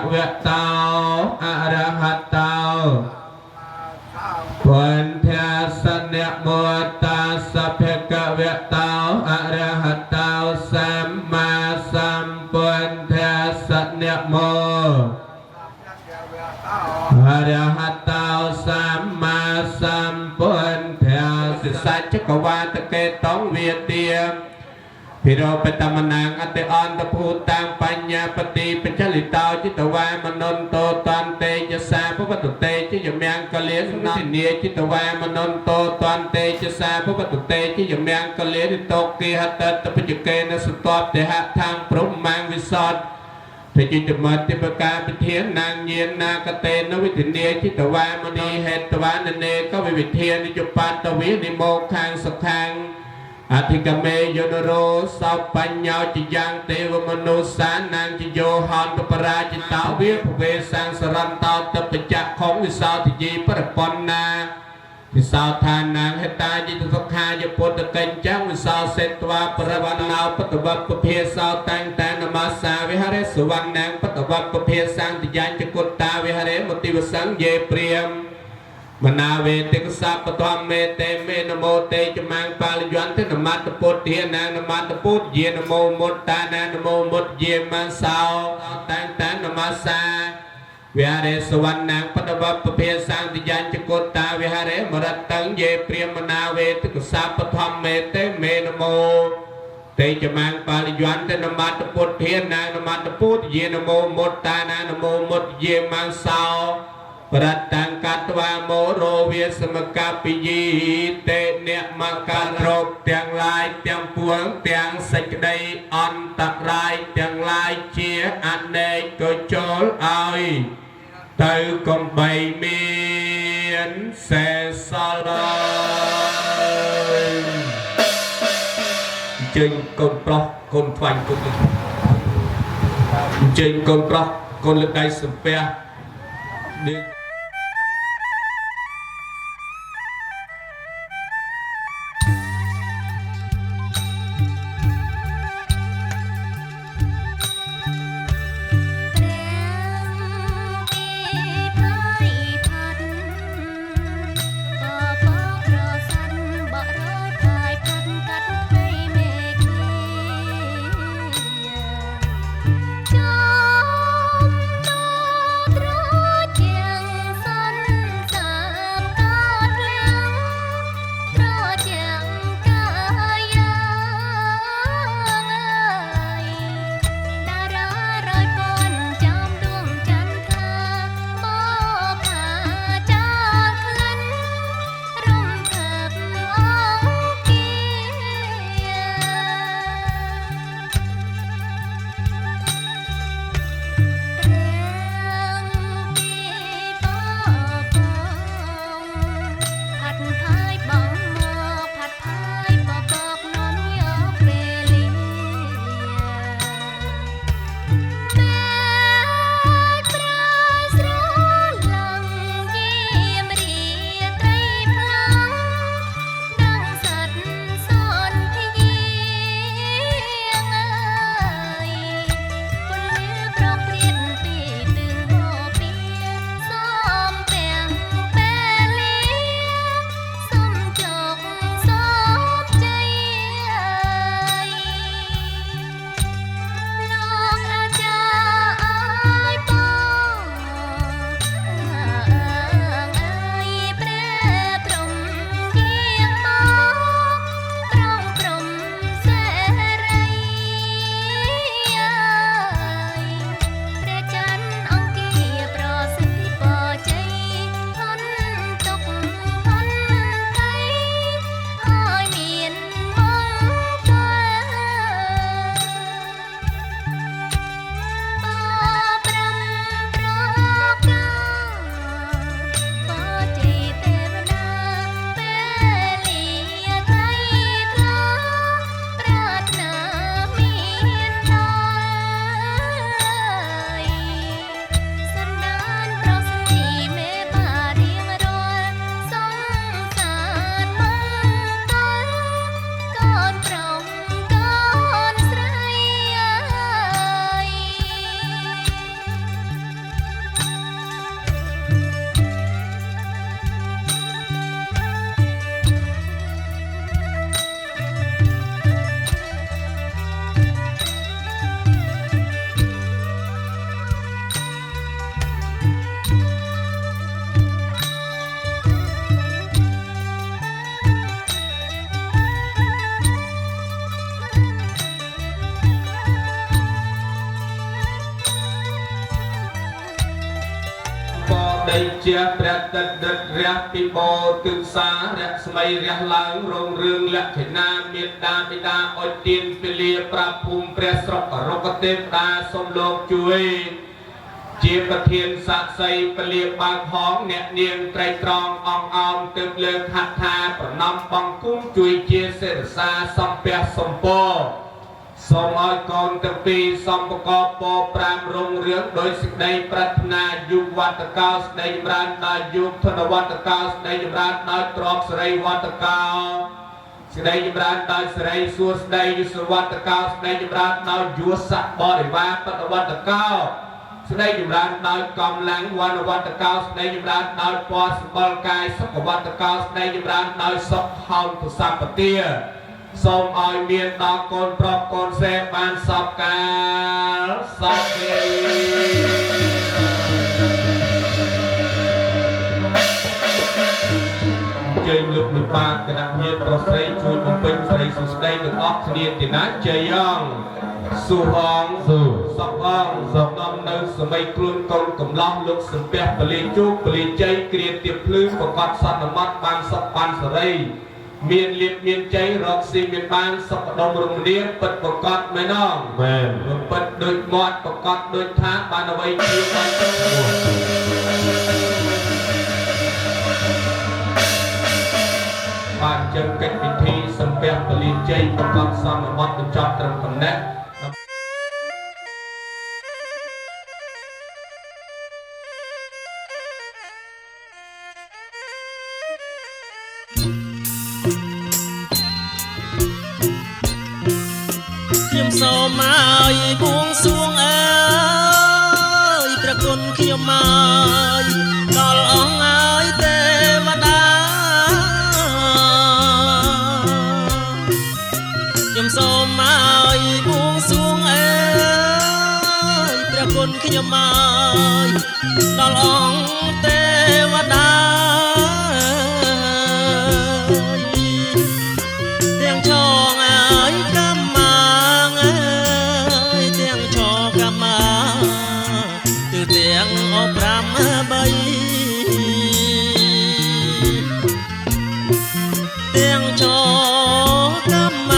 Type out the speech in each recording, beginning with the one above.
เวตาอรหัตตาพุทธัสสะนะโมตัสสะภะคะวะโตอะระหะโตสัมมาสัมพุทธัสสะนะโมอะระหะโตสัมมาสัมพุทธัสสะสัจจกวาตะเกตองเวียเตียพิโรปตมนังอติอันตภูตังปัญญาปฏิปัญจลิตาจิตวามนนโตตันเตจะสาพระปตุเตจิยมยังกะเลียสนเนียจิตวามนนโตตันเตจะสาพระปตุเตจิยมยังกะเลียนิโตกิหัตตปัจจเกนสตอบเตหะทางพรหมังวิสดพจิตมัติปการปิเทียนนางเยียนนากเตนวิถิเนียจิตวามณีเหตวานเนก็วิเทียนิจปัตตวินิโมขังสขังอธิกเมยนโรสัพปัญญาจิยังเทวมนุสานังจิโยหันปปราจิตาเวียภเวสังสรันตาตปจักของวิสาติจีปรปนนาวิสาทานังเหตาจิตสุขายปุตตะกัญจังวิสาเสตวาปรวันนาปตวัปปเพสาตังตานมาสาวิหารสุวรรณังปตวัปปเพสังติยัญจกุตตาวิหารมติวสังเยเปรียมมนาเวติกสัพปตวเมเตเมนโมเตจมังปาลยันเทนมัตปุตเทียนางนมัตปุตเยนโมมุตตานานโมมุตเยมังสาวตังตานมาสาวิหารสวรรณังปตวัปปเพสังติยัญจกุตตาวิหารมรัตตังเยเปรียมนาเวติกสัพปตวเมเตเมนโมเตจมังปาลยันเทนมัตปุตเทียนางนมัตปุตเยนโมมุตตานานโมมุตเยมังสาวปรัตตังกัตวาโมโรเวียสมกาปิยีเตเนมการรบเตียงลายเตียงปวงเตียงสัจไดอันตรายเตียงลายเชียอันเนกโกโจลเอาเตือกมใบเมียนเสสลายจึงคนปลอกคนฟันคนจึงคนปลอกคนลึกได้สเปียHãy subscribe cho kênh Ghiền Mì Gõ để không bỏ lỡ ដីជាព្រះតិតរិទ្ធរះពីបោទិសារៈស្មៃរះឡើងរងរឿងលក្ខិណាមេត្តាបិតាអុយទានពលិប្រាប់ភូមិព្រះស្រុករកទេវតាសូមលោកជួយជាប្រធានស័ក្តិសិទ្ធិពលិបើកហងអ្នកនាងត្រៃត្រង់អង្គអោមទើបលើកហាត់ថាប្រណំបង្គំជួយជាសិរសាសំពះសំពរសូមឲ្យកូនទាំងពីរសំបកប5រងរឿងដោយសេចក្តីប្រាថ្នាយុវវត្តកោស្ដីចម្រើនដល់យុវធនវត្តកោស្ដីចម្រើនដល់ទ្រព្យសេរីវត្តកោស្ដីចម្រើនដល់សេរីសួស្ដីយុសវត្តកោស្ដីចម្រើនដល់យុស័កបរិវារបតវត្តកោស្ដីចម្រើនដោយកម្លាំងវណ្ណវត្តកោស្ដីចម្រើនដោយពណ៌សម្បល់កាយសុខវត្តកោស្ដីចម្រើនដោយសុខហោនទុសម្បទាសូមឲ្យមានដល់កូនប្រុសកូនស្រីបានសពកាលសពពេលជ័យលោកមេបាគណៈញាតិប្រុសស្រីជួយបំពេញស្រីសុស្ដីទាំងអស់គ្នាទីណាជ័យអង្គសុហងសុខអង្គសុខដំនៅសម័យខ្លួនកូនកំឡោះលោកសំពះពលិជោគពលិជ័យគ្រាទៀបភ្លឺប្រកាសសន្មតបានសុខបានសេរីមានលៀបមានជ័យរកស៊ីមានបានសុខដុមរមនាពិតប្រកបមែនអងមែនពិតដូចមាត់ប្រកបដូចថាបានអ្វីជាបានទៅបានចឹងកិច្ចពិធីសំពះពលិជ័យប្រកបសន្មតបញ្ចប់ត្រឹមប៉ុណ្ណេះខ្ញុំសូមឲ្យបួងសួងអើយព្រះគុណខ្ញុំមកដល់អង្គឲ្យទេវតាខ្ញុំសូមឲ្យបួងសួងអើយព្រះគុណខ្ញុំមកដល់អង្គទេវតាទាំងឆងអើយកម្មទាំងអប5 3ទាំងចកម្ម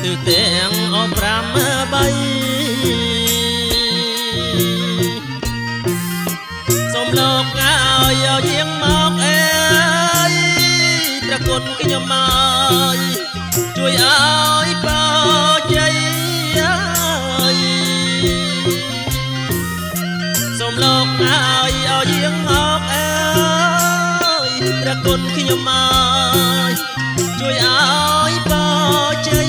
ទៅទាំងអប5 3សូមលោកឲ្យយាងមកអើយព្រះគុណខ្ញុំមកជួយឲ្យបោជ័យសូមលោកឲ្យយាងមកអើយព្រះគុណខ្ញុំមកជួយឲ្យបោជ័យ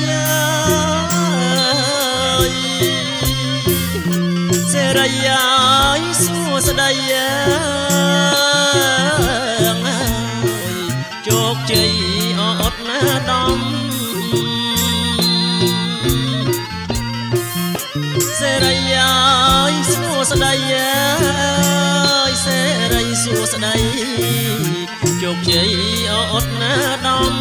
សេរីឲ្យសួស្ដីជោគជ័យអត់ណាដំសេរីឲ្យសួស្ដីសេរីសួស្ដីជោគជ័យអត់ណាដំ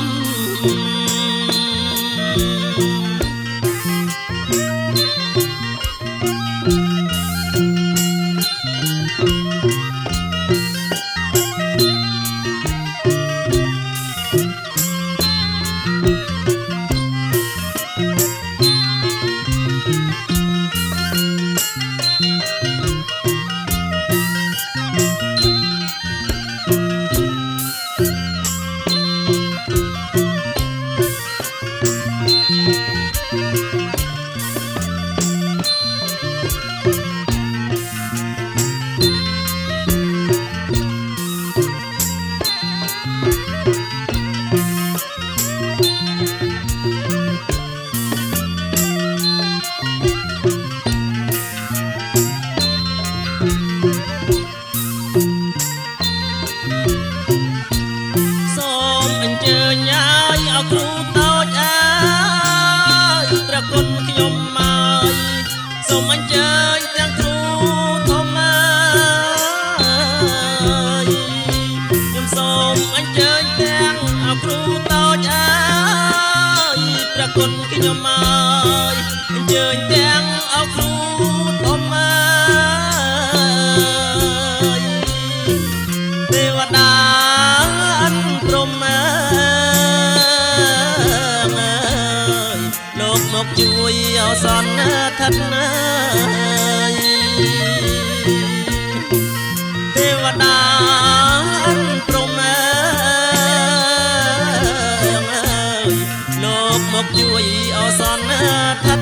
សូមអញ្ជើញទាំងគ្រូធំអើយខ្ញុំសូមអញ្ជើញទាំងគ្រូតូចអើយព្រះគុណខ្ញុំមកអញ្ជើញទាំងគ្រូធំ មកជួយអសនថិតទេវតាអិនព្រំលោកមកជួយអសនថិត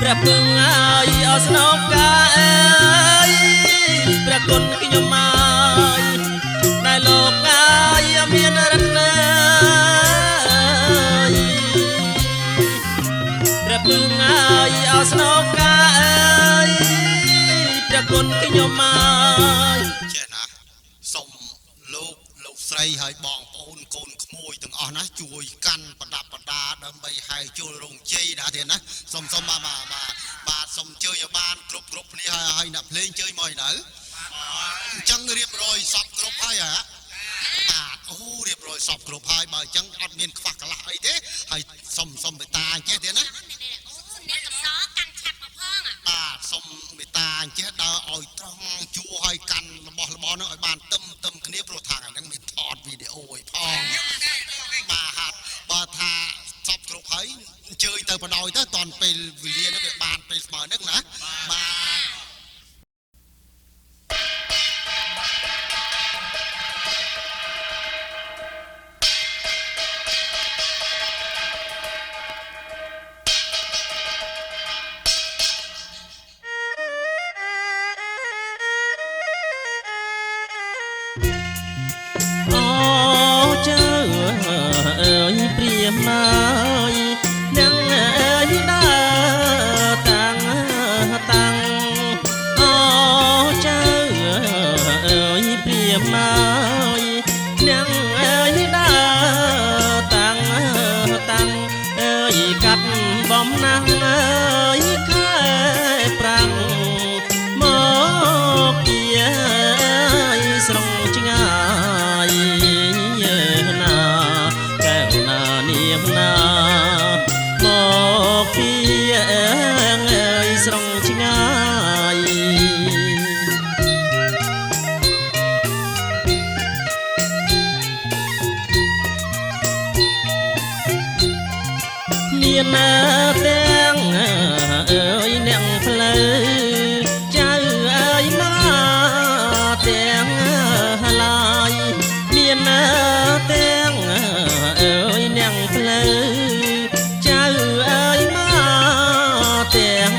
ព្រះពឹងអើយអស្នងកាអើយព្រះគុណខ្ញុំអើយដែលលោកអើយមានរិទ្ធើយព្រះពឹងអើយអស្នងកាអើយព្រះគុណខ្ញុំអើយចេះណាសូមលោកស្រីហើយបងប្អូនកូនក្មួយទាំងអស់ណាជួយកាន់ប្រដាប់ប្រដាដើម្បីហែចូលរោងជ័យណាទៀតណាសូមបាទសូមជួយឲ្យបានគ្រប់គ្នាហើយអ្នកភ្លេងជួយមកនៅអញ្ចឹងរៀបរយសពគ្រប់ហើយហ៎បាទអូរៀបរយសពគ្រប់ហើយបើអញ្ចឹងអត់មានខ្វះកន្លះអីទេហើយសុំមេត្តាអញ្ចេះទៀតណាអ្នកកំសកាន់ឆាប់មកផងបាទសុំមេត្តាអញ្ចេះដើរឲ្យត្រង់ជួឲ្យកាន់របស់នោះឲ្យបានទឹមគ្នាព្រោះថាហ្នឹងមានថតវីដេអូឲ្យផងបាទបើថាសពគ្រប់ហើយអញ្ជើញទៅបដ ாய் ទៅតនពេលវេលាហ្នឹងវាបានពេលស្មើហ្នឹងណាបាទបំណាំងអើយខែប្រាំងមកពីស្រុងឆ្ងាយណាកែវណានាងណាមកពីស្រុងឆ្ងាយមានទាំងអើយអ្នកផ្លូវចៅអើយមកទាំងឡាយមានទាំងអើយអ្នកផ្លូវចៅអើយមកទាំង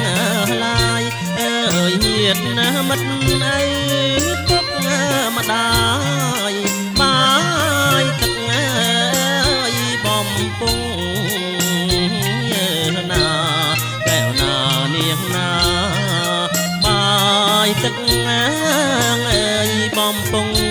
ឡាយអើយញាតមិត្តអើយពុកម្ដាយបាយទឹកអើយបំពង់ទឹកអើយបំពង់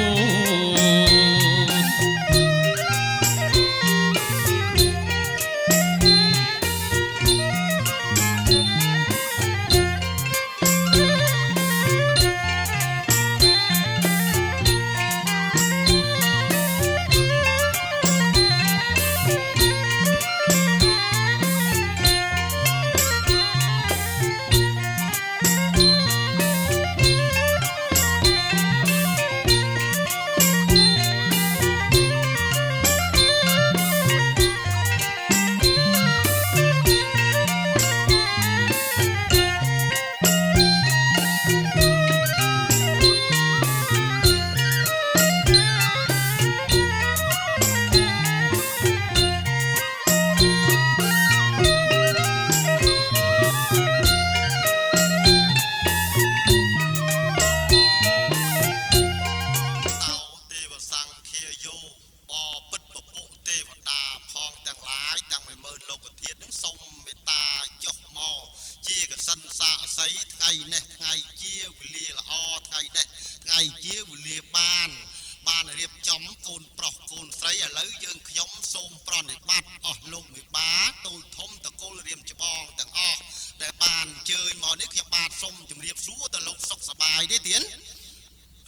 បានរៀបចំកូនប្រុសកូនស្រីឥឡូវយើងខ្ញុំសូមប្រណិប័តអស់លោកមេបាតូចធំតកូលរៀមច្បងទាំងអស់ដែលបានអញ្ជើញមកនេះខ្ញុំបាទសូមជម្រាបសួរទៅលោកសុខសប្បាយទេទៀន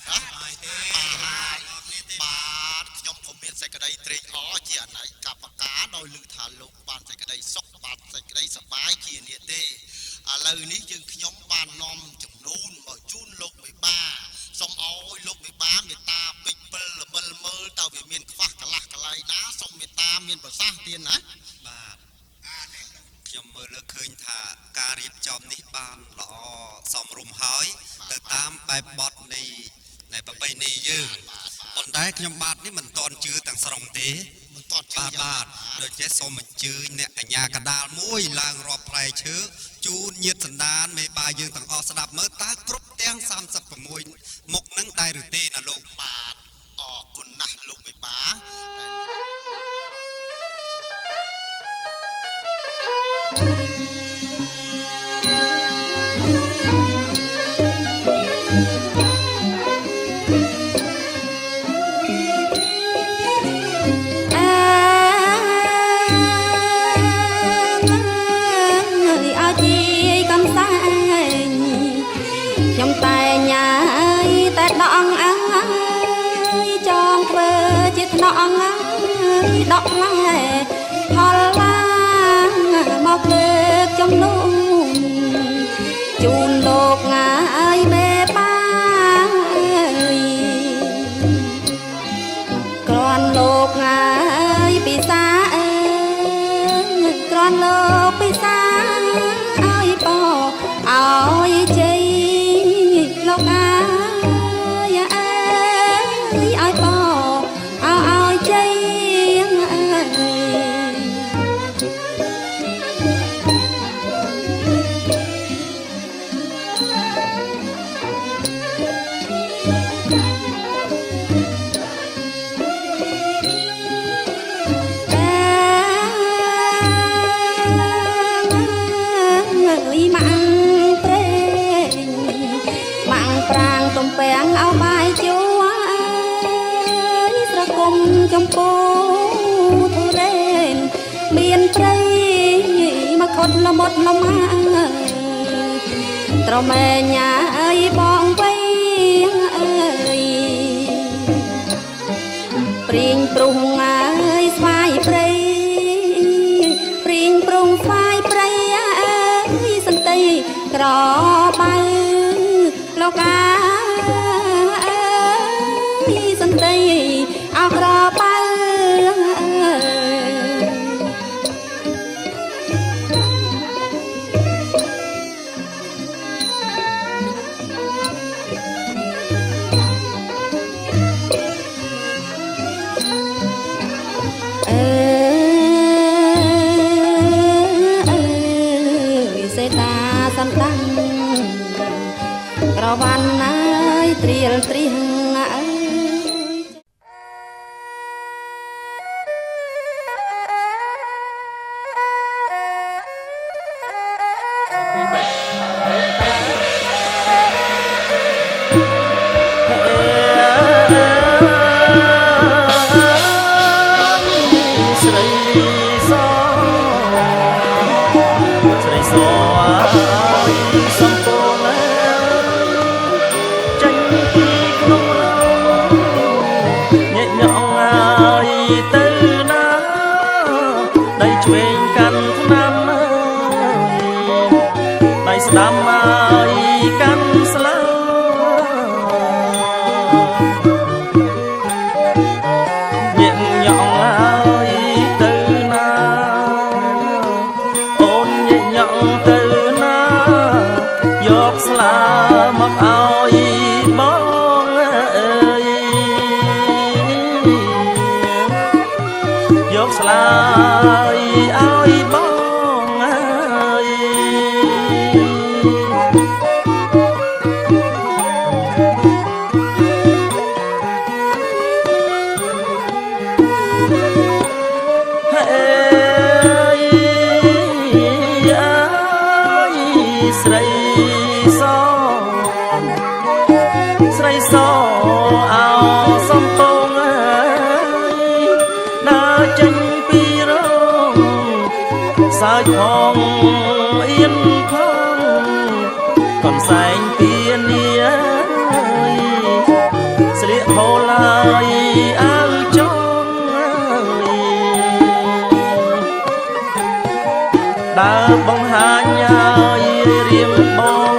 បាទខ្ញុំក៏មានសេចក្តីត្រេកអរជាអនេកបការដោយឮថាលោកបានសេចក្តីសុខបានសេចក្តីសប្បាយជានិទេឥឡូវនេះយើងខ្ញុំបាននាំចំនួនមកជូនលោកមេបាសូមអោយលោកមេបាមេត្តាពេចពិលល្បិលមើលតើវាមានខ្វះកន្លះកន្លែងណាសូមមេត្ មានប្រសាសន៍ទៀតណាបាទខ្ញុំមើលឃើញថាការរៀបចំនេះបានល្អសមរម្យហើយទៅតាមបែបបទនៃប្រពៃណីយើងប៉ុន្តែខ្ញុំបាទនេះមិនទាន់ជឿទាំងស្រុងទេមិនទាន់ជឿបាទដូចជាសូមអញ្ជើញអ្នកកញ្ញាកដាលមួយឡើងរាប់ផ្លែឈើជូនញាតិសន្តានមេបាយើងទាំងអស់ស្ដាប់មើលតើគ្រប់ទាំង36មុខនឹងដែរឬទេណាលោកបាទអរគុណណាស់លោកមេបាដកឡែផលឡាមកលើកចំនួនជូនលោកងាយមេបាយក្រាន់លោកងាយពិសាក្រាន់លោកពិសាឲ្យបោឲ្យជ័យលោកងាយឲ្យបោឲ្យជ័យទំពាំងឲ្យបាយជួស្រគំចំពោទុរេនមានព្រៃមកខុតល្មុតល្មាត្រមែញ៉ាអើយបងវៃអើយព្រៀងព្រុងអើយស្វាយព្រៃព្រៀងព្រុងស្វាយព្រៃអើយសន្តិក្របៅលោកអាសន្តិអក្របើសេតាសន្តាំងក្រវ៉ាន់អើយត្រៀលត្រៀងអើយស្ដាំឲ្យកាន់ស្លាញាក់ញក់ឲ្យទៅណាអូនញាក់ញក់ទៅណាយកស្លាមកឲ្យបងអើយយកស្លាឲ្យបងសើចផងអៀនផងកនសែងពៀនីស្លៀកហូលហើយអើចងដើរបង្ហាញឲ្យរៀមបង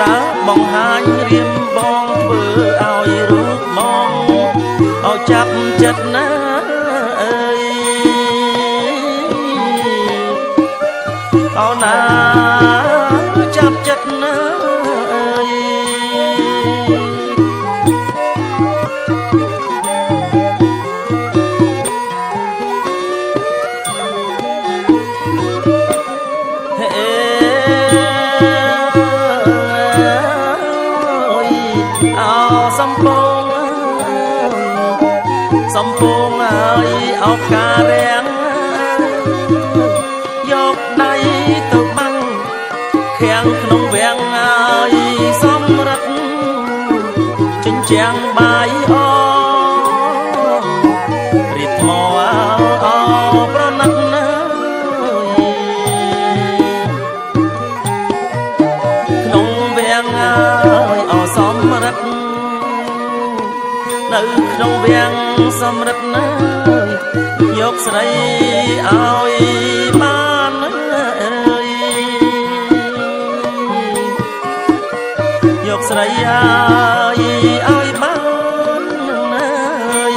ដើរបង្ហាញរៀមបងធ្វើឲ្យរូបបងឲ្យចាប់ចិត្តណា អោណាចាប់ចិត្តណាអើយសំពងអើយអោបការរាំងយកដៃទៅបាំងខាំងក្នុងវាំងអើយសំរិទ្ធចិញ្ចាំងបាយអរីថ្មអោប្រណិតណាក្នុងវាំងអើយអោសំរិទ្ធនៅក្នុងវាំងសំរិទ្ធណាយកស្រីឲ្យបានអើយយកស្រីឲ្យបានអើយ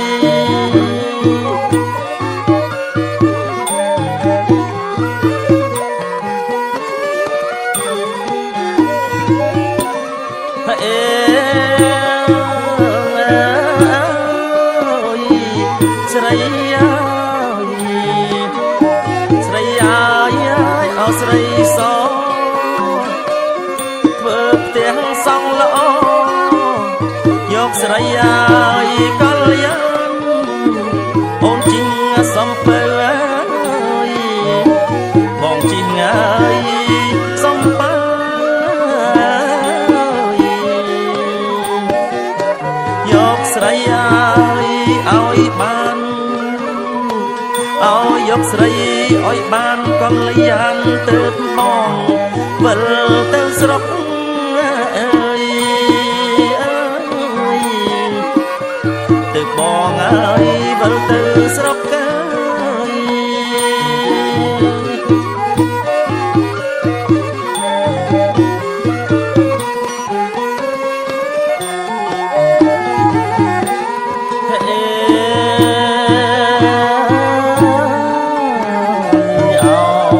ស្រីអើស្រីសធ្វើផ្ទះសង់ល្អយកស្រីអើយកលយានអូនជីងសំពើអើយបងជីងអើយសំពើយកស្រីអើយឲ្យបានឲ្យយកស្រីឲ្យបានកលយានទៅបងវិលទៅស្រុកអើយទៅបងអើយវិលទៅស្រុកអើយ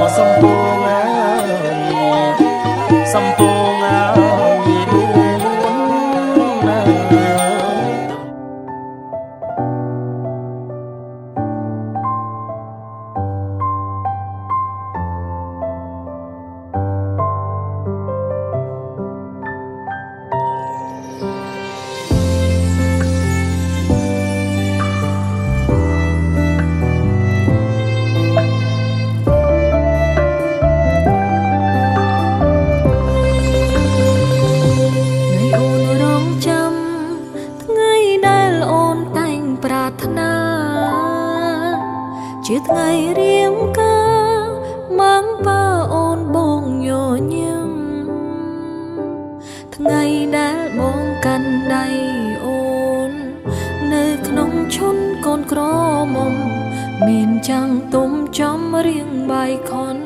សំពងអើយបួនណាជាថ្ងៃរៀងការម៉ាំងប៉ាអូនបងញញឹមថ្ងៃដែលបងកាន់ដៃអូននៅក្នុងឈុនកូនក្រមុំមានចាំងទុំចំរៀងបាយខុន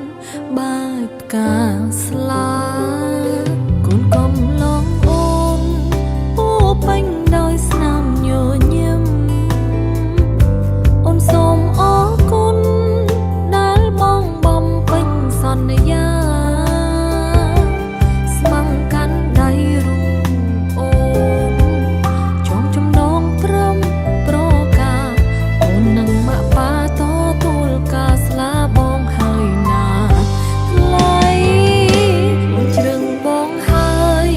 បាយផ្កាស្លាកូនកំឡងអូនពោពេញដោយស្នាមញញឹមអូនសូមអរគុណដែលបងបំពេញសន្យាស្មងកាន់ដៃរូបអូនចំចំណងព្រមប្រការអូននឹងម៉ាក់ប៉ាទទួលការស្លាបងហើយណាថ្លៃអូនជ្រឹងបងហើយ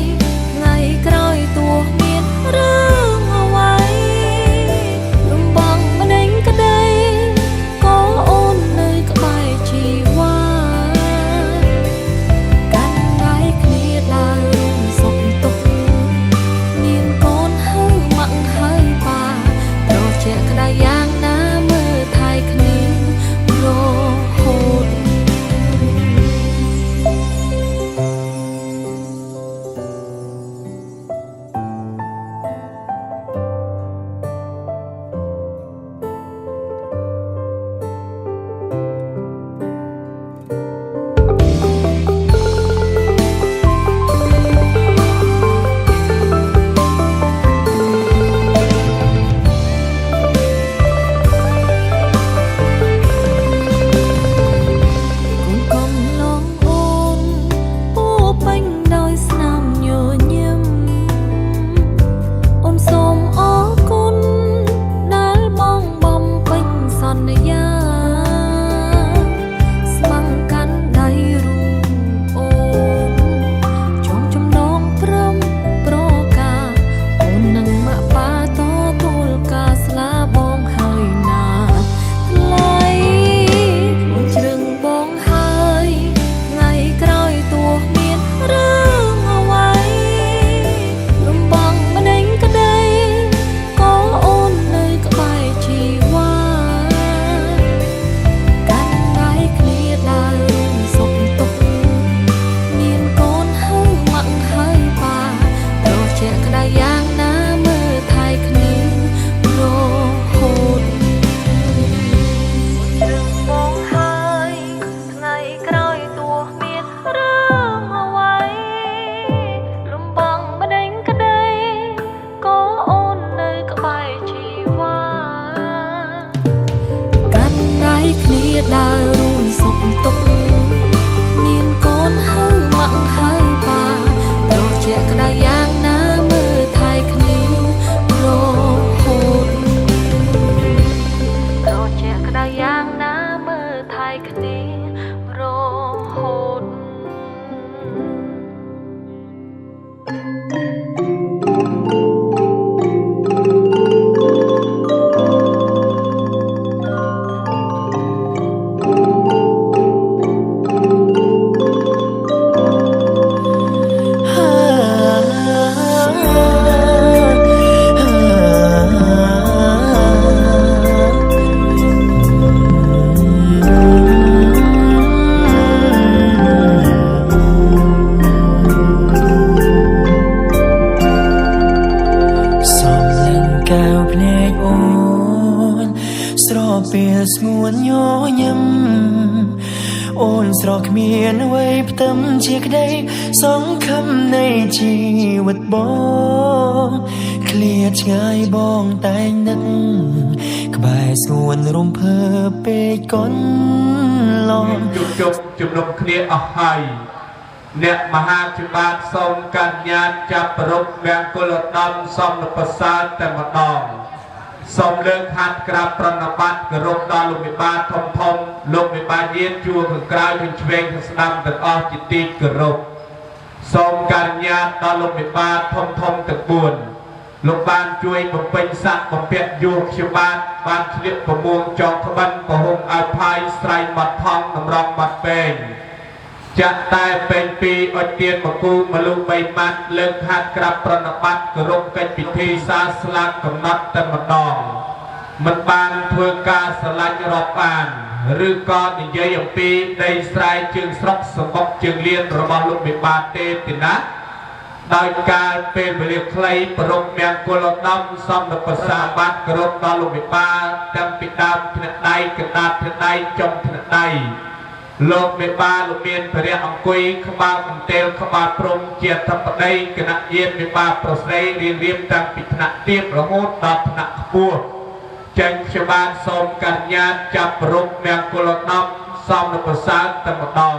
គ្នាដើររួមសុខទុក្ខមានកូនហៅម៉ាក់ហៅប៉ាត្រជាក់ក្ដៅយ៉ាងណាមើលថែគ្នារហូតត្រជាក់ក្ដៅយ៉ាងណាមើលថែគ្នារហូត ពេលស្ងួនញញឹមអូនស្រកគ្មានអ្វីផ្ទឹមជាក្តីសង្ឃឹមនៃជីវិតបងឃ្លាតឆ្ងាយបងតែងនឹកក្បែរស្ងួនរំភើបពេកកន់ឡងជប់ជំនុំគ្នាអស់ហើយអ្នកមហាភិបាលសូមកញ្ញាតចាប់ប្រពមង្គលឧត្តមសំណប្រសាទតែម្ដងសូមលើកហាត់ក្រាបប្រណិប័តគោរពដល់លោកវិបាលធំលោកវិបាលយានជួរខាងក្រៅខាងឆ្វេងខាងស្ដាំទាំងអស់ជាទីគោរពសូមកញ្ញាតដល់លោកវិបាលធំទាំង4លោកបានជួយបំពេញស័ក្តិបំពាក់យោខ្ញុំបានឆ្លៀកប្រមួងចងក្បិនប្រហុងឲ្យផាយស្រ័យបាត់ថងតម្រង់បាត់ពេងចាក់តែពេញពីអុជទៀនមកគូមលុ3ម៉ាត់លើកហាត់ក្រាបប្រណិប័តគោរពកិច្ចពិធីសាស្លាកកំណត់តែម្ដងមិនបានធ្វើការស្រឡាញ់រាប់អានឬក៏និយាយអំពីដីស្រែជើងស្រុកសម្បុកជើងលៀនរបស់លោកវិបាលទេណាដោយការពេលវេលាខ្លីប្រពមង្គលឧត្តមសំណប្រសាប័តគោរពដល់លោកវិបាលតាំងពីដើមថ្នាក់ដៃកណ្ដាលថ្នាក់ដៃចុងថ្នាក់ដៃលោកមេបាលលោកមានព្រះរាជអង្គុយក្បាលកន្ទេលក្បាលព្រំជាធិបតីគណៈយានមេបាលប្រស្រីរៀបតាំងពីថ្នាក់ទាបរហូតដល់ថ្នាក់ខ្ពស់ចេញខ្ញុំបានសូមកញ្ញាតចាប់ប្រពមង្គលឧត្តមសំណប្រសាទតែម្ដង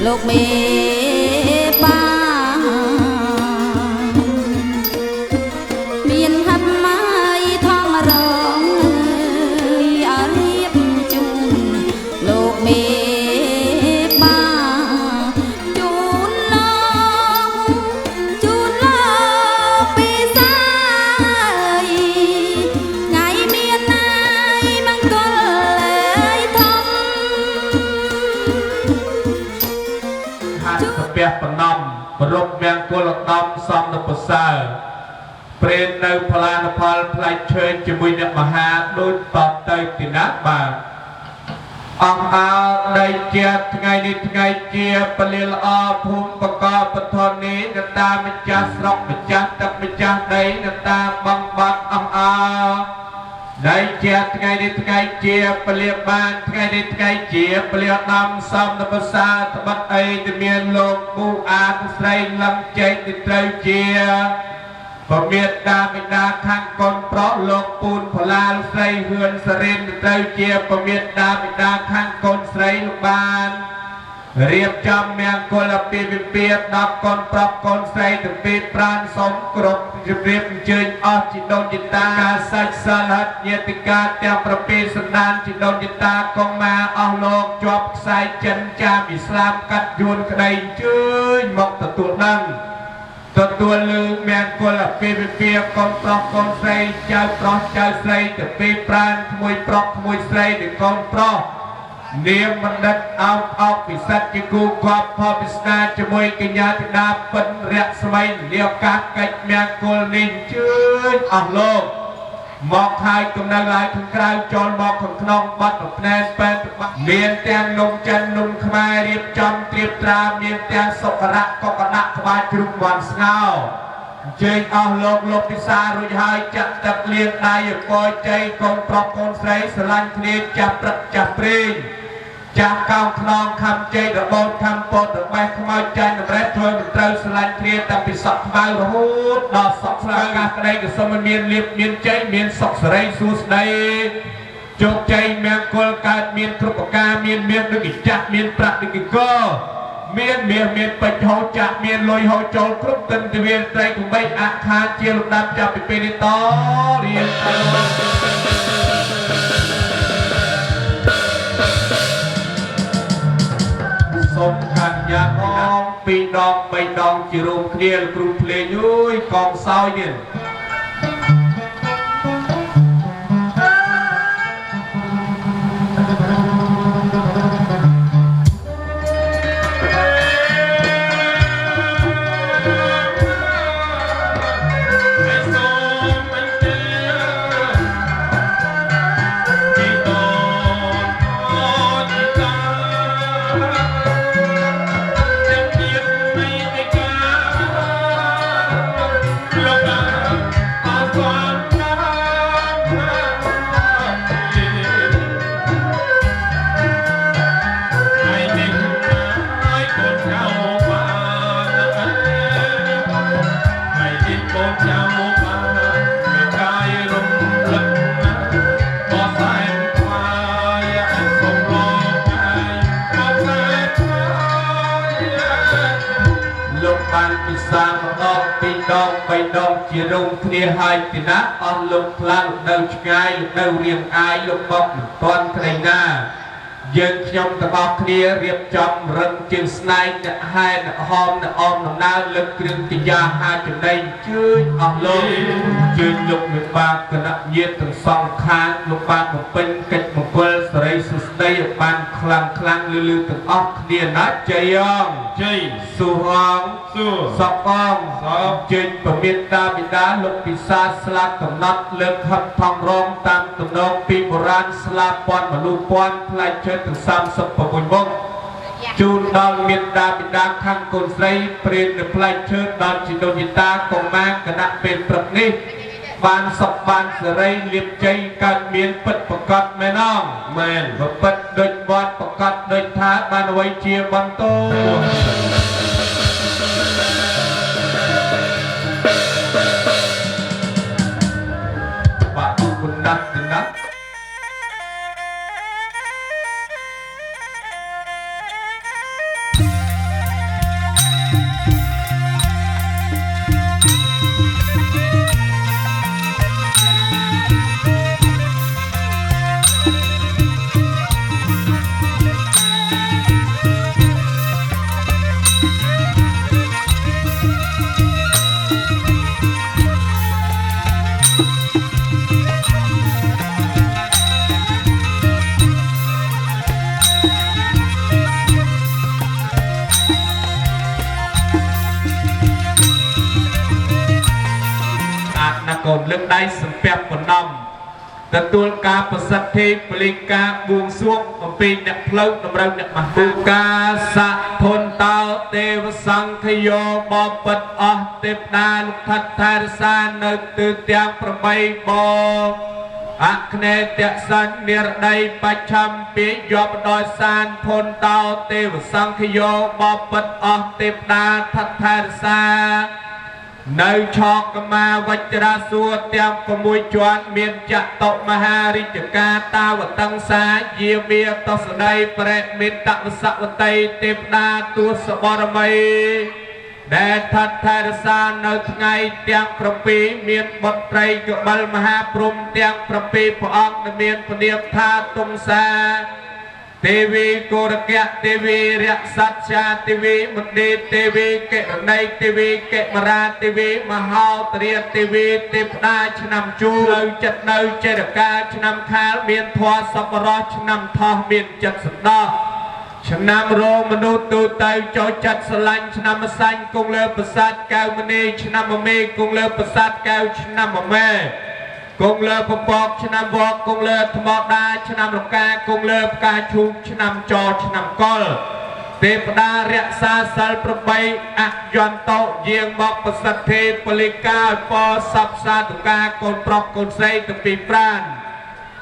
លោកមេបាមានហាត់ម៉ាយធម្មរងឲ្យរៀបជូនលោកមេបាជូនលោកពីសាយថ្ងៃមានណាយមង្គលលេធំ ះបណ្ដំប្រពមង្គលឧត្តមសំណប្រសើរព្រេននៅផ្លានផលផ្លែឈើជាមួយអ្នកមហាដូចតទៅទីណាបាទអង្គអើដីជាថ្ងៃនេះថ្ងៃជាពលិល្អភូមិបកបធននេះអ្នកតាម្ចាស់ស្រុកម្ចាស់ទឹកម្ចាស់ដីអ្នកតាបងបាត់អង្គអើដីជាថ្ងៃនេះថ្ងៃជាពលិបានថ្ងៃនេះថ្ងៃជាពលិដំសំនភាសាត្បិតអីដែលមានលោកគូអាទស្រីលំចេញទៅត្រូវជាពមេតាបិតាខាងកូនប្រុសលោកពូនផលាលស្រីហឿនសរិនទៅជាពមេតាបិតាខាងកូនស្រីលោកបានរៀបចំមង្គលពីវិពាដល់កូនប្រុសកូនស្រីទាំងពីរប្រានសូមគ្រប់ជម្រាបអញ្ជើញអស់ជីដូនជីតាសាច់សាលហិតញាតិកាទាំងប្រពៃសន្តានជីដូនជីតាកុមារអស់លោកជាប់ខ្សែចិនចាមឥស្លាមកាត់យួនក្តីអញ្ជើញមកទទួលដឹងទទួលលើមង្គលពីវិពាកូនប្រុសកូនស្រីចៅប្រុសចៅស្រីទាំងពីរប្រានក្មួយប្រុសក្មួយស្រីនិងកូនប្រុសនាមបណ្ឌិតអោបអបពិសិដ្ឋជាគូគប់ផលពិស្ដាជាមួយកញ្ញាธิដាពិនរស្មីលាវកាសកិច្ចមង្គលនេះជឿនអស់លោកមកហើយកំណៅហើយខាងក្រៅចូលមកខាងក្នុងបាត់ផ្នែកពេទ្យមានទាំងនំចិននំខ្មែររៀបចំត្រៀបត្រាមានទាំងសុករៈកកដាក់ក្បាលជ្រូកវ៉ាន់ស្ងោអញ្ជើញអស់លោកពិសារួចហើយចាក់ទឹកលៀងដៃអកយជ័យកូនប្រុសកូនស្រីស្រឡាញ់គ្នាចាស់ព្រឹកចាស់ព្រេងចាស់កោងខ្នងខំជ័យរបូតខំពតរបេះខ្មោចចាញ់តម្រេះធ្វើមិនត្រូវស្រឡាញ់គ្នាតាំងពីសក់ខ្មៅរហូតដល់សក់ស្រាកាសក្តីក៏សូមមានលៀបមានជ័យមានសុខសេរីសួស្តីជោគជ័យមង្គលកើតមានគ្រប់ប្រការមានដូចចាស់មានប្រាក់ដូចកមានបច្ចហោចាក់មានលុយហោចូលគ្រប់ទិន្នវិទ្យាត្រីកុំបីអាខាជាលំដាប់ចាប់ពីពេលនេះតរៀនសូមកាត់យ៉ាអង2ដង3ដងជារួមគ្នាគ្រូភ្លេងអើយកងសោយនេះ3ដងជារួមគ្នាហើយទីណាអស់លោកខ្លាំងនៅឆ្ងាយនៅរៀងអាយលោកបកមិនទាន់ក្តីណាយើងខ្ញុំទាំងអស់គ្នារៀបចំរឹងជាងស្នែងអ្នកហែអ្នកហោមអ្នកអមដំណើរលើកគ្រឿងកិយាហាចំណេញជឿញអស់លោកជឿញលោកមេបាគណៈញាតិទាំងសងខាងលោកបានបំពេញកិច្ចមង្គលសិរីសុស្ដីឲ្យបានខ្លាំងលឺទាំងអស់គ្នាណាជ័យអង្គជ័យសុហអង្គសពអង្គជ័យពមេតាបិតាលោកពិសាស្លាប់កំណត់លើកហឹបថងរងតាមទំនងពីបុរាណស្លាប់ពាន់មនុស្សពាន់ផ្លែឈើទាំង36មុខជូនដល់មេត្តាបិតាខាងកូនស្រីព្រាននៅផ្លែឈើដល់ជីដូនជីតាកុមារគណៈពេលព្រឹកនេះបានសុខបានសេរីលៀបជ័យកើតមានពិតប្រកបមែនអងមែនពិតដូចវត្តប្រកបដូចថាបានអ្វីជាបន្តបាទគុណណាស់ណាស់ លើកដៃសំពះបណ្ដំទទួលការប្រសិទ្ធិពលិកាបួងសួងអំពីអ្នកផ្លូវតម្រូវអ្នកមហាការស័កធនតោទេវសង្ឃយោបបិទ្ធអស់ទេពតាលោកថាត់ថារសានៅទិសទាំង8បអគ្នេតសិននិរដីបច្ឆំពីយកដោយសានធនតោទេវសង្ឃយោបបិទ្ធអស់ទេពតាថាត់ថារសានៅឆកកមាវជ្រាសួរទាំង6ជាន់មានចតុមហារាជការតាវតង្សាយាមាតសដីប្រេមិតវសវតីទេពតាទួសបរមីដែលថាត់ថារសានៅថ្ងៃទាំង7មានបុត្រីកបិលមហាព្រំទាំង7ព្រះអង្គដែលមានព្រះនាមថាទុំសាទេវីកោរកៈទេវីរសច្ចាទេវីមណ្ឌេទេវីកេរណីទេវីកេមរាទេវីមហោទរាទេវីទេពតាឆ្នាំជូនៅចិត្តនៅចេរកាឆ្នាំខាលមានធម៌សប្បុរសឆ្នាំថោះមានចិត្តសន្តោសឆ្នាំរោមនុស្សទូទៅចូលចិត្តស្រឡាញ់ឆ្នាំម្សាញ់គង់លើប្រាសាទកៅមនីឆ្នាំមមេគង់លើប្រាសាទកៅឆ្នាំមមេគង់លើពពកឆ្នាំវកគង់លើថ្មដាឆ្នាំរកាគង់លើផ្កាឈូកឆ្នាំចឆ្នាំកុលទេពតារក្សាសិល8អយន្តោយាងមកប្រសិទ្ធិពលិកាពសពសាតុកាកូនប្រុសកូនស្រីទាំងពីរប្រាន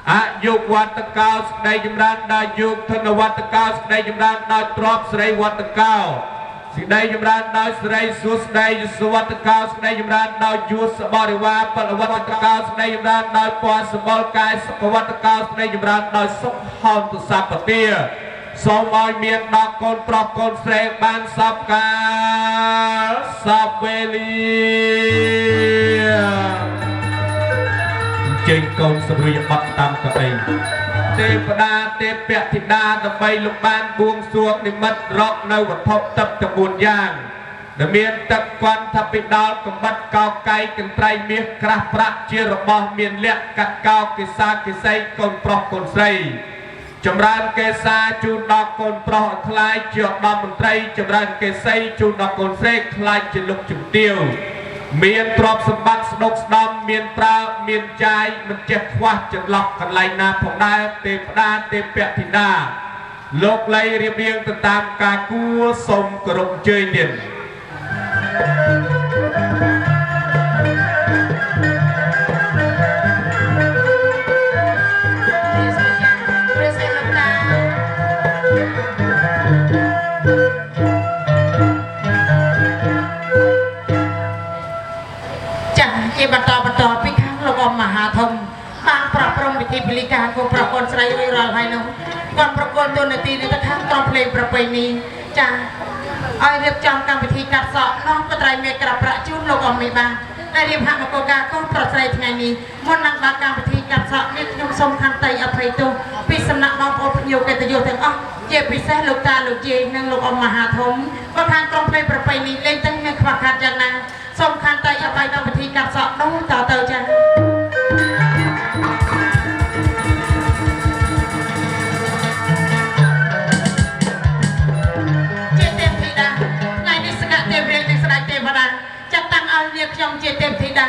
អយុវត្តកោស្ដីចម្រើនដល់យុគធនវត្តកោស្ដីចម្រើនដល់ទ្រព្យស្រីវត្តកោស្ដីចម្រើនដល់ស្រីសួស្ដីសវត្តកោស្ដីចម្រើនដល់យុសបរិវារបលវត្តកោស្ដីចម្រើនដល់ពណ៌សម្បល់កាយសុខវត្តកោស្ដីចម្រើនដល់សុខហោទសពទាសូមឲ្យមានដល់កូនប្រុសកូនស្រីបានសពកាលសពវេលាចេញកូនសរុយបတ်តាមកដីទេពតាទេពធីតាដើម្បីលោកបានបួងសួងនិមិត្តរកនៅវត្ថុទឹក9យ៉ាងដែលមានទឹកគន្ធថាពីដល់កំបិតកោកៃកន្ត្រៃមាសក្រាស់ប្រាក់ជារបស់មានលក្ខកាត់កោកិសាកិស័យកូនប្រុសកូនស្រីចម្រើនកេសាជូនដល់កូនប្រុសខ្លាយជាឧត្តមមន្ត្រីចម្រើនកេសីជូនដល់កូនស្រីខ្លាយជាលោកជំទាវមានទ្រព្យសម្បត្តិស្ដុកស្ដំមានប្រើមានចាយមិនចេះខ្វះចន្លោះកន្លែងណាផងដែរទេពតាទេពធីតាលោកលៃរៀបរៀងទៅតាមការគួរសូមគោរពអញ្ជើញទៀតបន្តពីខាងលោកអមមហាធំបានប្រព្រឹត្តពិធីពលិកាគូប្រពន្ធស្រីរួចរាល់ហើយនោះគាត់ប្រគល់ទូនាទីនេះទៅខាងក្រុមភ្លេងប្រពៃណីចាឲ្យរៀបចំកម្មវិធីកាត់សក់នោះបត្រៃមេក្រាប្រាក់ជូនលោកអមមេបានដែលរៀបហមង្គលការកូនប្រុសស្រីថ្ងៃនេះមុននឹងបានកម្មវិធីកាត់សក់នេះខ្ញុំសូមខន្តីអភ័យទោសពីសំណាក់បងប្អូនភ្ញៀវកិត្តិយសទាំងអស់ជាពិសេសលោកតាលោកយាយនិងលោកអមមហាធំក៏ខាងក្រុមភ្លេងប្រពៃណីលេងទាំងមានខ្វះខាតយ៉ាងណាសូមខន្តីអភ័យដល់ពិធីកាត់សក់នោះតទៅចាជាទេពធីតាថ្ងៃនេះសកទេវរាជនិងស្ដេចទេវតាចាត់តាំងឲ្យនាងខ្ញុំជាទេពធីតា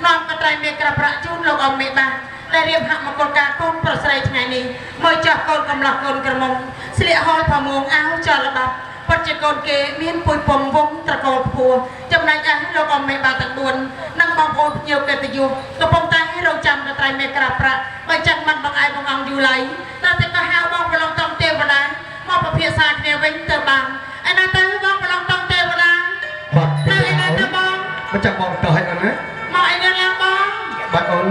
នាំកត្រៃមេក្រាប្រាក់ជូនលោកអមមេបាដែលរៀបហមង្គលការកូនប្រុសស្រីថ្ងៃនេះមើលចោះកូនកំឡោះកូនក្រមុំស្លៀកហូលផាមួងអាវចលបាត់ពិតជាកូនគេមានពុយពំវងត្រកូលខ្ពស់ចំណែកឯលោកអមមេបាទាំង4និងបងប្អូនភ្ញៀវកិត្តិយសកំពុងតែរងចាំកត្រៃមេក្រាប្រាក់បើចឹងមិនបងឯងបងអង្គយូរឡើយតែក៏ហៅបងប្រឡងតំទេវតាមកពិភាក្សាគ្នាវិញទៅបានឯណាទៅបងប្រឡងតំទេវតាបាត់ទៅឯណាទៅបងមិនចាំបងទៅឲ្យអូនណាមកឯណាឡើងបងបាត់អូន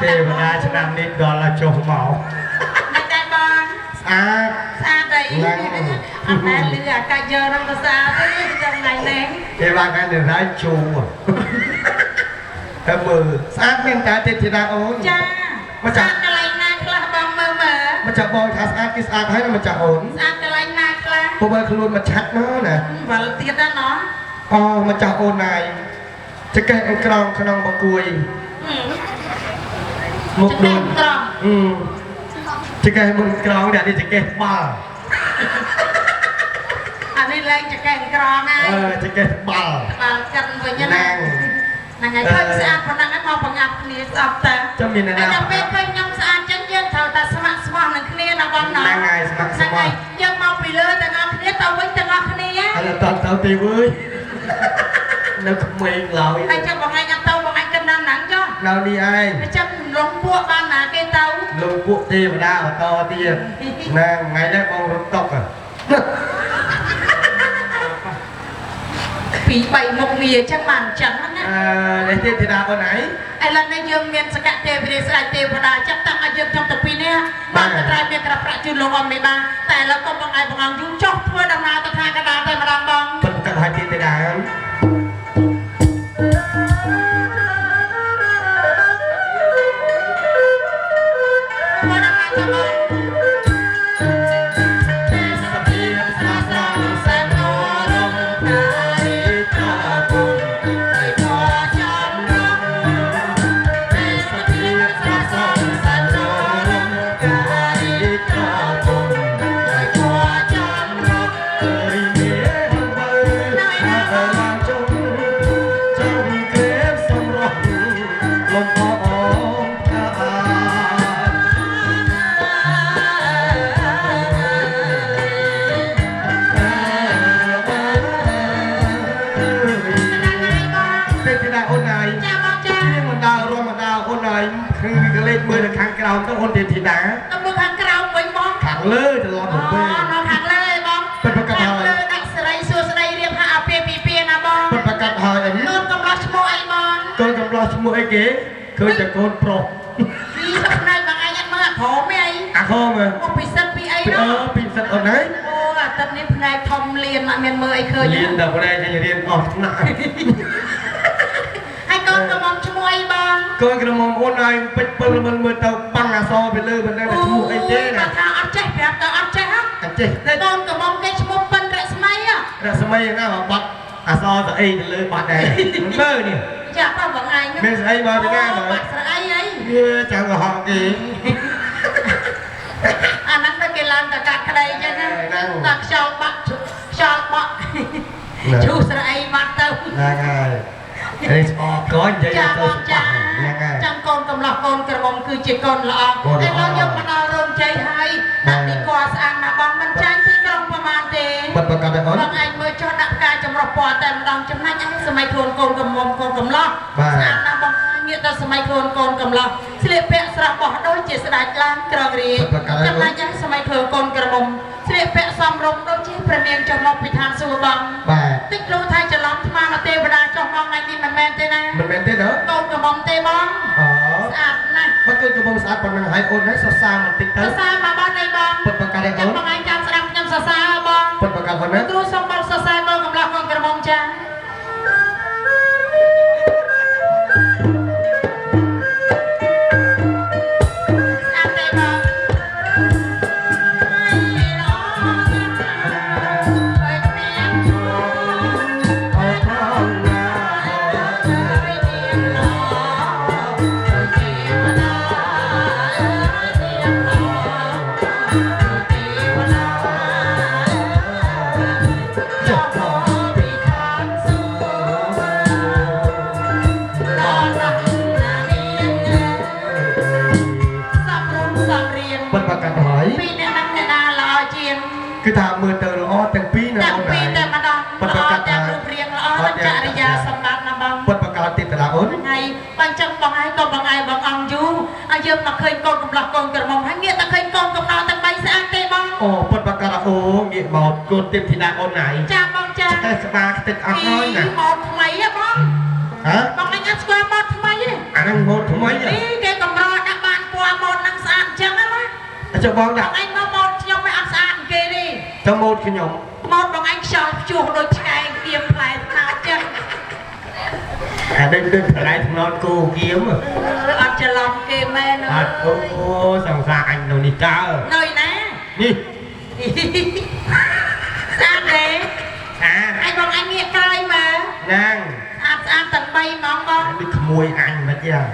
ទេវតាឆ្នាំនេះដល់ចុះមកមិនតែបង អាត ស្អាតអីអត់ដែលលឺអាកាច់យកនឹងទៅស្អាតទេចាំណៃណែ គេបានកាន់តែរាយជូតែមើលស្អាតមែនតាទេធីតាអូន ចា មកចា កន្លែងណាខ្លះបងមើលមើល មកចាបងថាស្អាតគេស្អាតហើយមកចាអូន ស្អាតកន្លែងណាខ្លះ ពុំមើលខ្លួនមកឆាត់ណាណា វល់ទៀតណាណោះ អូមកចាអូនណៃចកេះអង្ក្រងក្នុងបង្គួយមុខដូចចកេះមុនក្រងតែនេះចកេះបាល់ អានេះឡើងចកេះក្រងហើយ ចកេះបាល់ បាល់កិនវិញណាហ្នឹងហើយឃើញស្អាតប៉ុណ្ណឹងហើយមកបង្អាប់គ្នាស្អប់តើ ចាំមានណា តែដល់ពេលឃើញខ្ញុំស្អាតចឹងយើងត្រូវតែស្ម័គ្រស្មោះនឹងគ្នាណាបងណា ហ្នឹងហើយស្ម័គ្រស្មោះ យើងមកពីលើទាំងអស់គ្នាទៅវិញទាំងអស់គ្នា ហើយតទៅទីវើយនៅក្មេងឡើយ ហើយចាំបងឯងអត់ទៅបងឯងគិតណាស់ហ្នឹងចុះ នៅនេះឯង តែចាំលងពួកបានណាគេទៅ លោកពួកទេវតាបន្តទៀតណាថ្ងៃនេះបងរត់តុក ពី3មុខងារចឹងបានចឹងណា នេះទេធីតាអូនឯង ឥឡូវនេះយើងមានសកទេវរាជស្ដេចទេវតាចាប់តាំងឲ្យយើងខ្ញុំទៅពីនេះបានតែត្រៃមានក្រាប្រាក់ជូនលោកអមមេបានតែឥឡូវក៏បងឯងបងអង្គយូរចុះធ្វើដំណើរទៅខាងកណ្ដាលតែម្ដងបង ពិតកាត់ហើយទេធីតា មកដល់ខាងទៅបងមើលខាងក្រោមទៅអូនទេធីតាទៅមើលខាងក្រោមវិញបងខាងលើច្រឡំទៅពេលនៅខាងលើឯងបងពិតប្រកបហើយលើដាក់សេរីសួស្ដីរៀបហាក់អាពីពីណាបងពិតប្រកបហើយកូនកំឡោះឈ្មោះអីបងកូនកំឡោះឈ្មោះអីគេឃើញតែកូនប្រុសពីស្នៃបងឯងអត់មើលអាក្រមអីអាក្រមមកពិសិដ្ឋពីអីនោះពីសិទ្ធអូនហើយអូអាទិត្យនេះផ្នែកធំលៀនអត់មានមើលអីឃើញលៀនតែផ្នែករៀនអស់ថ្នាក់ហើយកូនកំឡោះឈ្មោះអីបងកូនក្រមុំអូនហើយពេជ្រ7មិនមើលទៅប៉ាំងអសទៅលើមិនដឹងថាឈ្មោះអីទេណាថាអត់ចេះប្រាប់ទៅអត់ចេះហ៎អត់ចេះតែកូនក្រមុំគេឈ្មោះប៉ិនរស្មីរស្មីណាបាត់អសទៅអីទៅលើបាត់ដែរមិនមើលនេះចាក់ទៅបងឯងមានស្អីមកពីណាបងបាត់ស្អីអីវាចាំកុហកគេអាហ្នឹងទៅគេឡើងតកាត់ក្តីចឹងណាតែខ្យល់បាក់ខ្យល់បក់ឈូស្រអីបាត់ទៅហ្នឹងហើយនេះស្អកកូននិយាយទៅចាចាំកូនកំឡោះកូនក្រមុំគឺជាកូនល្អតែដល់យកមកដល់រោងជ័យហើយដាក់ទីកស្អាតណាបងមិនចាញ់ទីក្រុងប្រមាណទេបាត់ប្រកាសទេអូនបងឯងមើលចុះដាក់ផ្កាចម្រុះពណ៌តែម្ដងចំណេញឲ្យសម័យខ្លួនកូនក្រមុំកូនកំឡោះស្អាតណាបងងាកដល់សម័យខ្លួនកូនកំឡោះស្លៀកពាក់ស្រស់បោះដូចជាស្ដេចឡើងក្រងរាជចំណេញឲ្យសម័យខ្លួនកូនក្រមុំស្លៀកពាក់សមរម្យដូចជាព្រះនាងចុះមកពីឋានសួគ៌បងតិចលូថៃច្រឡំថ្មមកទេវតាចុះមកថ្ងៃនេះមិនមែនទេណាមិនមែនទេណាកូនក្រមុំទេបងស្អាតណាស់បើកូនក្រមុំស្អាតប៉ុណ្ណឹងហើយអូនហើយសរសើរបន្តិចទៅសរសើរមកបងឯងបងពិតប្រកបទេអូនបងឯងចាំស្ដាប់ខ្ញុំសរសើរបងពិតប្រកបហ្នឹងគ្រូសូមបងសរសើរកូនកំឡោះកូនក្រមុំចាគឺថាមើលទៅល្អទាំងពីរណាបងតែម្ដងល្អទាំងរូបរាងល្អទាំងចរិយាសម្បត្តិណាបងពិតប្រកបទេតាអូនហើយបើអញ្ចឹងបងឯងក៏បងឯងបងអង្គយូឲ្យយើងមកឃើញកូនកំឡោះកូនក្រមុំហើយងាកតែឃើញកូនកំឡោះទាំង3ស្អាតទេបងអូពិតប្រកបអូងាកមកកូនទេពធីតាអូនណៃចាបងចាតែស្បាខ្ទេចអស់ហើយណាម៉ូតថ្មីហ៎បងហ៎បងឯងអត់ស្គាល់ម៉ូតថ្មីទេអាហ្នឹងម៉ូតថ្មីនេះគេកម្រដាក់បានពណ៌ម៉ូតហ្នឹងស្អាតអញ្ចឹងណាអញ្ចឹងបងដាក់ឯងមកម៉ូតខ្ញុំ ចាំម៉ូតខ្ញុំ មកបងអញខ្យល់ជួសដូចឆ្កែគៀមផ្លែថ្នោតចឹង អាដូចផ្លែថ្នោតគោគៀម អត់ច្រឡំគេមែន អត់អូសង្សារអញនៅនេះតើ នៅណា នេះ ស្អាតទេ អា អញបងអញងាកក្រោយមើល ណាង ស្អាតទាំង3ហ្មងបង ដូចក្មួយអញមិនយ៉ាង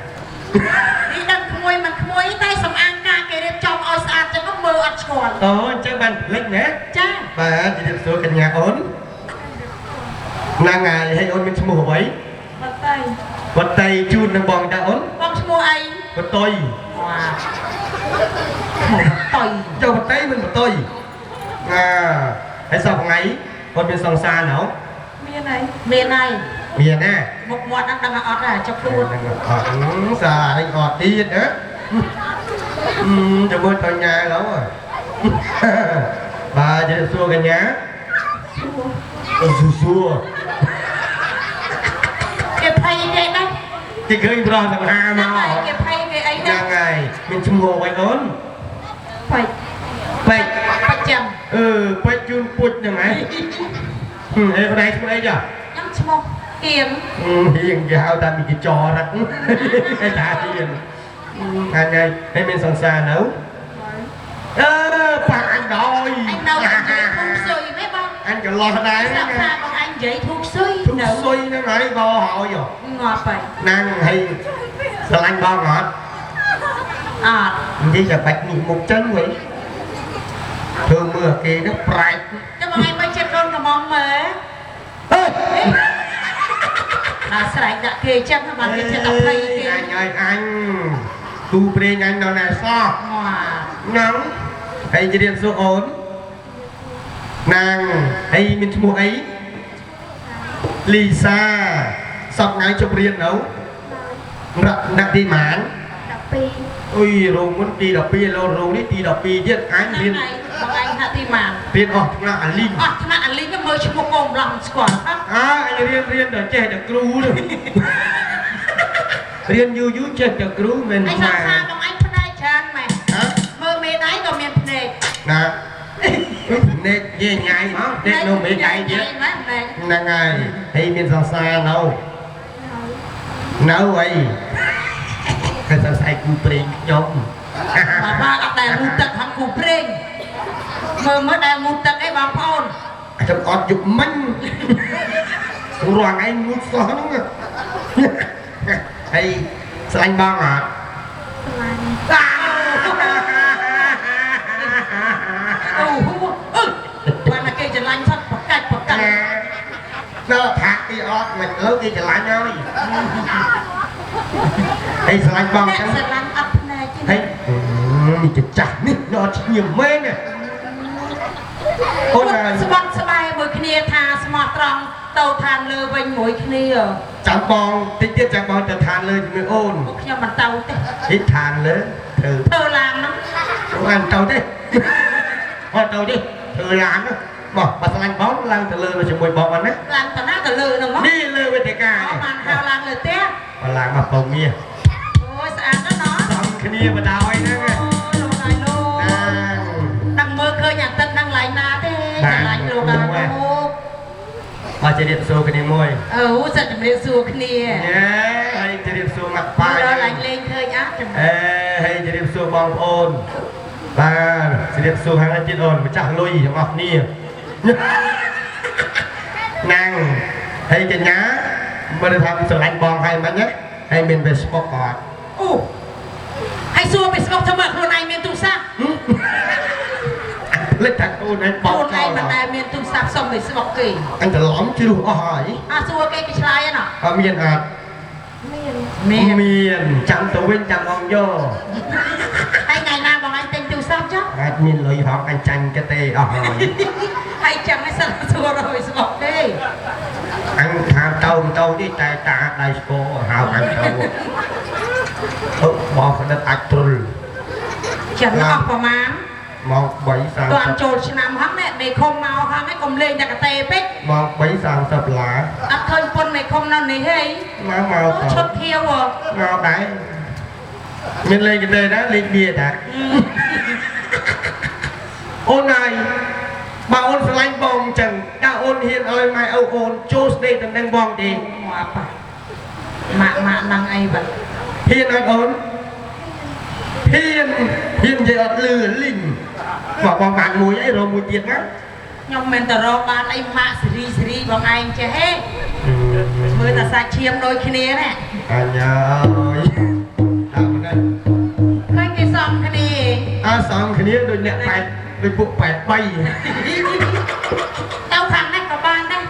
នេះដឹងក្មួយមិនក្មួយតែសំអាងការគេរៀបចំឲ្យស្អាតចឹងក៏មើលអត់ឆ្ងល់ អូអញ្ចឹងបានភ្លេចណា ចា បាទជម្រាបសួរកញ្ញាអូនហ្នឹងហើយអូនមានឈ្មោះអ្វី បាត់ទៅ វត្តៃជូននឹងបងតាអូន បងឈ្មោះអី បតុយ តុយ ចូលបតុយមិនបតុយហើយសប្ថ្ងៃអូនមានសង្សារណោ មានហើយមានហើយ មានណា មុខមាត់ហ្នឹងដឹងអត់ហើយចុះខ្លួន អត់សារនេះអត់ទៀតណាចាំមើលទៅញ៉ាឡូវបាទជម្រាបសួរកញ្ញាសួរ គេភ័យគេដែរ គេឃើញប្រងសង្ហាមក គេភ័យគេអី ហ្ ណា ហ្នឹងហើយមានឈ្មោះអ្វីអូន ភ័យ ពេជ្រ បាច់ចាំ ពេជ្រជូនពុជហ្នឹងហើយអេប្តីឈ្មោះអីចា ខ្ញុំឈ្មោះគៀម ហៀងគេហៅថាមីគេចរត់តែថាហៀងអញហើយមានសង្សារនៅប៉ាអញដល់ អញនៅនិយាយធូរស៊ុយមែនបង អញច្រឡោះដែរ ស្រាប់ថាបងអញនិយាយធូរស៊ុយ ទុកស៊ុយហ្នឹងហើយបោហើយ ងាប់ហើយ ហ្នឹងហើយស្រឡាញ់បងអត់ អត់ និយាយតែបាច់នេះមុខចឹងវិញធ្វើមើលគេហ្នឹងប្រែក តែបងអញមិនចិត្តកូនកំងមើល អើយ ដល់ស្រែកដាក់គេចឹងបានគេចិត្តតែភ័យគេ អញហើយអញទូព្រេងអញនៅណែសោះ ងាប់ ហ្នឹងហើយជម្រាបសួរអូនណាងហើយមានឈ្មោះអីលីសាសប្ងៃជប់រៀននៅដាក់ទីម៉ាន 12 អុយរោងមុនទី12លោរោងនេះទី12ទៀតអញរៀន បងអញថាទីម៉ាន រៀនអស់ថ្នាក់អាលីង អស់ថ្នាក់អាលីងមើលឈ្មោះកូនម្លងស្គាល់អត់ អញរៀនដល់ចេះតែគ្រូទៅរៀនយូរចេះតែគ្រូមិន អញស ម៉ា ង្សារបងអញផ្នែកច្រើនមែនមើលមេដៃក៏មានភ្នែក ណានេកយាយញ៉ៃមកនេកនៅមេដៃទៀត ហ្នឹងហើយហើយមានសង្សារនៅអីគេសង្ស័យគូព្រេងខ្ញុំ បាទអត់ដែលងូទឹកហាំគូព្រេងមើលដែលងូទឹកអីបងប្អូន ខ្ញុំអត់យុបមិញរងឯងងូតសោះហ្នឹងហើយស្លាញ់បងអត់អូបានតែគេច្រឡាញ់សត្វប្រកាច់ដល់ថាគេអត់មិនលើគេច្រឡាញ់ហើយស្លាញ់បងចឹង ស្រឡាញ់អត់ភ្នែកទេ ហើយនេះចាស់នេះអត់ឈ្ងៀមមែនទេអូនហើយ ស្បត់ស្បាយមួយគ្នាថាស្មោះត្រង់ទៅឋានលើវិញមួយគ្នា ចាំបងតិចទៀតចាំបងទៅឋានលើជាមួយអូន ពួកខ្ញុំមិនទៅទេ នេះឋានលើធ្វើឡានហ្នឹង អូនទៅទេអត់ទៅទេធ្វើឡានមកបើស្លាញ់បងឡើងទៅលើជាមួយបងអត់ណា ឡើងតាណាទៅលើហ្នឹងមក នេះលើវេទិកា អត់បានហៅឡើងលើផ្ទះ បើឡើងមកពងមាស អូយស្អាតណាស់ណោះ សំគ្នាបដ ாய் ហ្នឹង លោកហើយលោកដឹងមើលឃើញអាទឹកហ្នឹងឡើងណាទេឆ្លាញ់លោកហើយលោក អត់ជិះសួរគ្នាមួយ អូសិតជំរាបសួរគ្នា ហើយជិះសួរមកប៉ា ដល់ឡើងលេងឃើញអត់ ហើយជិះសួរបងប្អូនបាទជិះសួរហាងទៀតអូនម្ចាស់លុយទាំងអស់គ្នាណាំងហើយកញ្ញាមើលថាស្រឡាញ់បងហើយមិនណាហើយមាន Facebook អត់ អូហើយសួរ Facebook ធ្វើមកខ្លួនឯងមានទូរស័ព្ទ លិចថាខ្លួនឯងបោក ខ្លួន ចោ ឯង ល មិនដែលមានទូរស័ព្ទសុំ Facebook គេ អញច្រឡំជ្រុះអស់ហើយ អាសួរគេគេឆ្លើយណា អត់មានអត់ មានចាំទៅវិញចាំអងយក ហើយថ្ងៃណាបងឯងទិញទូរស័ព្ទចុះ អាចមានលុយហោកអញចាញ់គេទេអស់ហើយ ហើយចាំឲ្យសិនសួរដល់ Facebook ទេ អញថាទៅនេះតែតាដៃស្គរហៅអញទៅបងក្តិតអាចទ្រុល ចាំអស់ប្រមាណ មក3:30 តើចូលឆ្នាំហ្នឹងមេឃុំមកហ្នឹងឯងកុំលេងតែកតេពេក មក3:30ឡា អត់ឃើញពុនមេឃុំនៅនេះទេ មកទៅ ឈុតខៀវ មកដែរមានលេងគេដែរលេងបៀតាអូនហើយ bà ôn phải lanh bông chẳng đã ôn hiện ơi mai âu ôn chốt đây tầm đang bong đi mạ năng ai vậy hiện anh ôn hiện giờ lừa linh mà bong bạn mùi ấy rồi mùi tiệt lắm nhưng mình tờ rô ban ấy mạ sri bằng anh chứ hết mới là xa chiêm đôi khi nè anh ơi làm đây cái xong cái đi xong cái này đôi nẹt phải đôi bộ phải bay tao thằng này có ban đây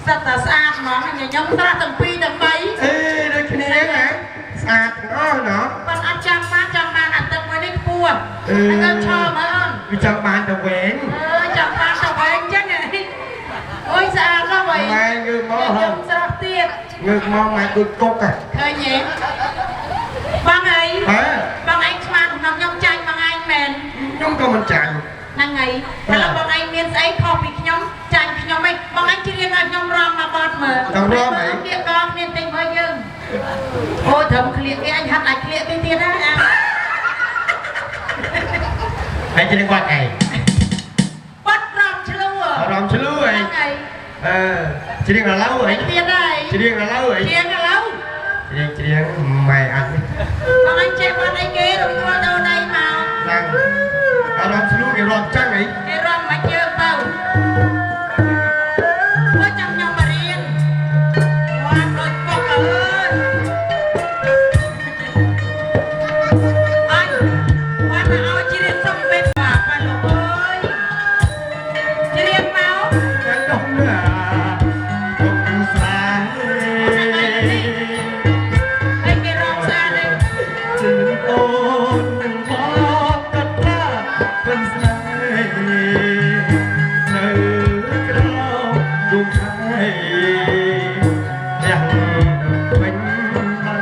rất là xa nó là nhóm ta tầm pi tầm bấy ê đôi cái này hả sạch nó con ăn trăm ba ăn tầm mới đi cua anh ơi cho mà ơn vì trong bàn tàu vén trăm ba tao vén chắc này ôi dạ nó vậy mai ngư mò không sao tiền ngư mò mai đôi cốc à thôi nhé băng ấy băng anh mà nằm nhóm tranh băng anh mền nhóm có mình chẳng năng ấy là băng anh miên ấy copy nhóm tranh nhóm ấy băng anh chỉ riêng anh nhóm rom mà bọt mở trong rom ấy kia con miên tình hơi dưng ôi thầm khliệt cái anh hát lại khliệt cái tiền đó anh chỉ đến quạt này bắt rom chứ lưu ấy chỉ riêng là lâu ấy tiền đây chỉ riêng là lâu ấy tiền là lâu chỉ riêng mày ăn băng anh chơi con anh kia rồi qua đâu đây mà đang rom chứ lưu cái rom trắng ấy cái rom mà chơi bao ôi chẳng nhau mà riêng hoàn rồi cọc ơi anh hoàn là ao chỉ riêng xong bên mà phải lục ơi chỉ riêng máu đúng là đúng xa anh cái rom xa đây chừng ôn bỏ cất ra bên sai nơi cao đúng hay đang bánh bay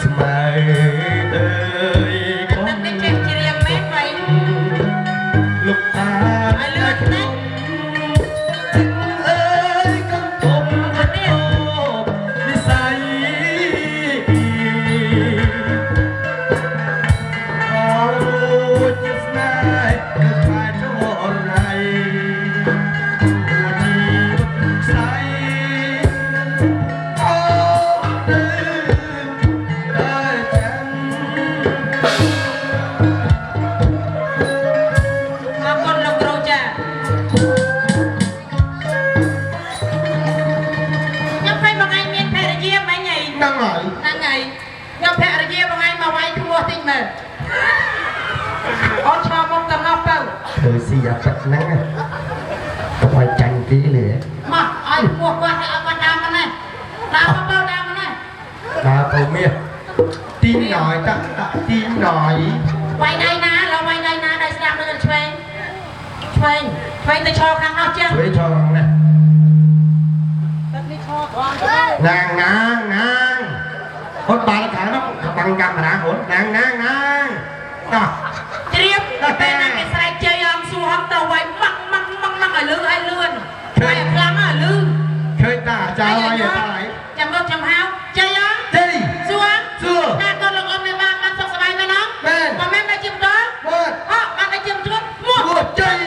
smile ơi có anh đi chơi chỉ riêng mét vậy lúc ta ai lượt đấy ơi con tôm con tôm đi say ôi chiếc này được phải cho này buồn đi bất say ôi đời chẳng mà con lồng râu trà nhóm phải bằng anh miên phê ra dìa mấy ngày năng hỏi năng ngày nhóm phê ra dìa bằng anh mà quay thua tinh mà ôn cho mong tầm ngọc đâu thời si giả phật năng có phải tranh kỹ lửa mà ai mua qua thì ai quan đam này đam có bao đam này là cầu miệt tin nói ta tin nói quay đây ná là quay đây ná đây sẽ làm được chơi tôi cho khăn nó chứ với cho này nàng hốt bà nó thả nó bằng camera hốt nàng đó Triếp, bên này cái sai chơi ông xu hông tàu quay măng ở lư hay lươn quay ở lăng ở lư khơi ta chào ai vậy ta ấy chăm gốc chăm háo chơi á đi xu hông xưa nè con lộc ông này bang ăn sọc sài với nó bên mà mẹ chim đó bên họ bạn đã chim trước mua chơi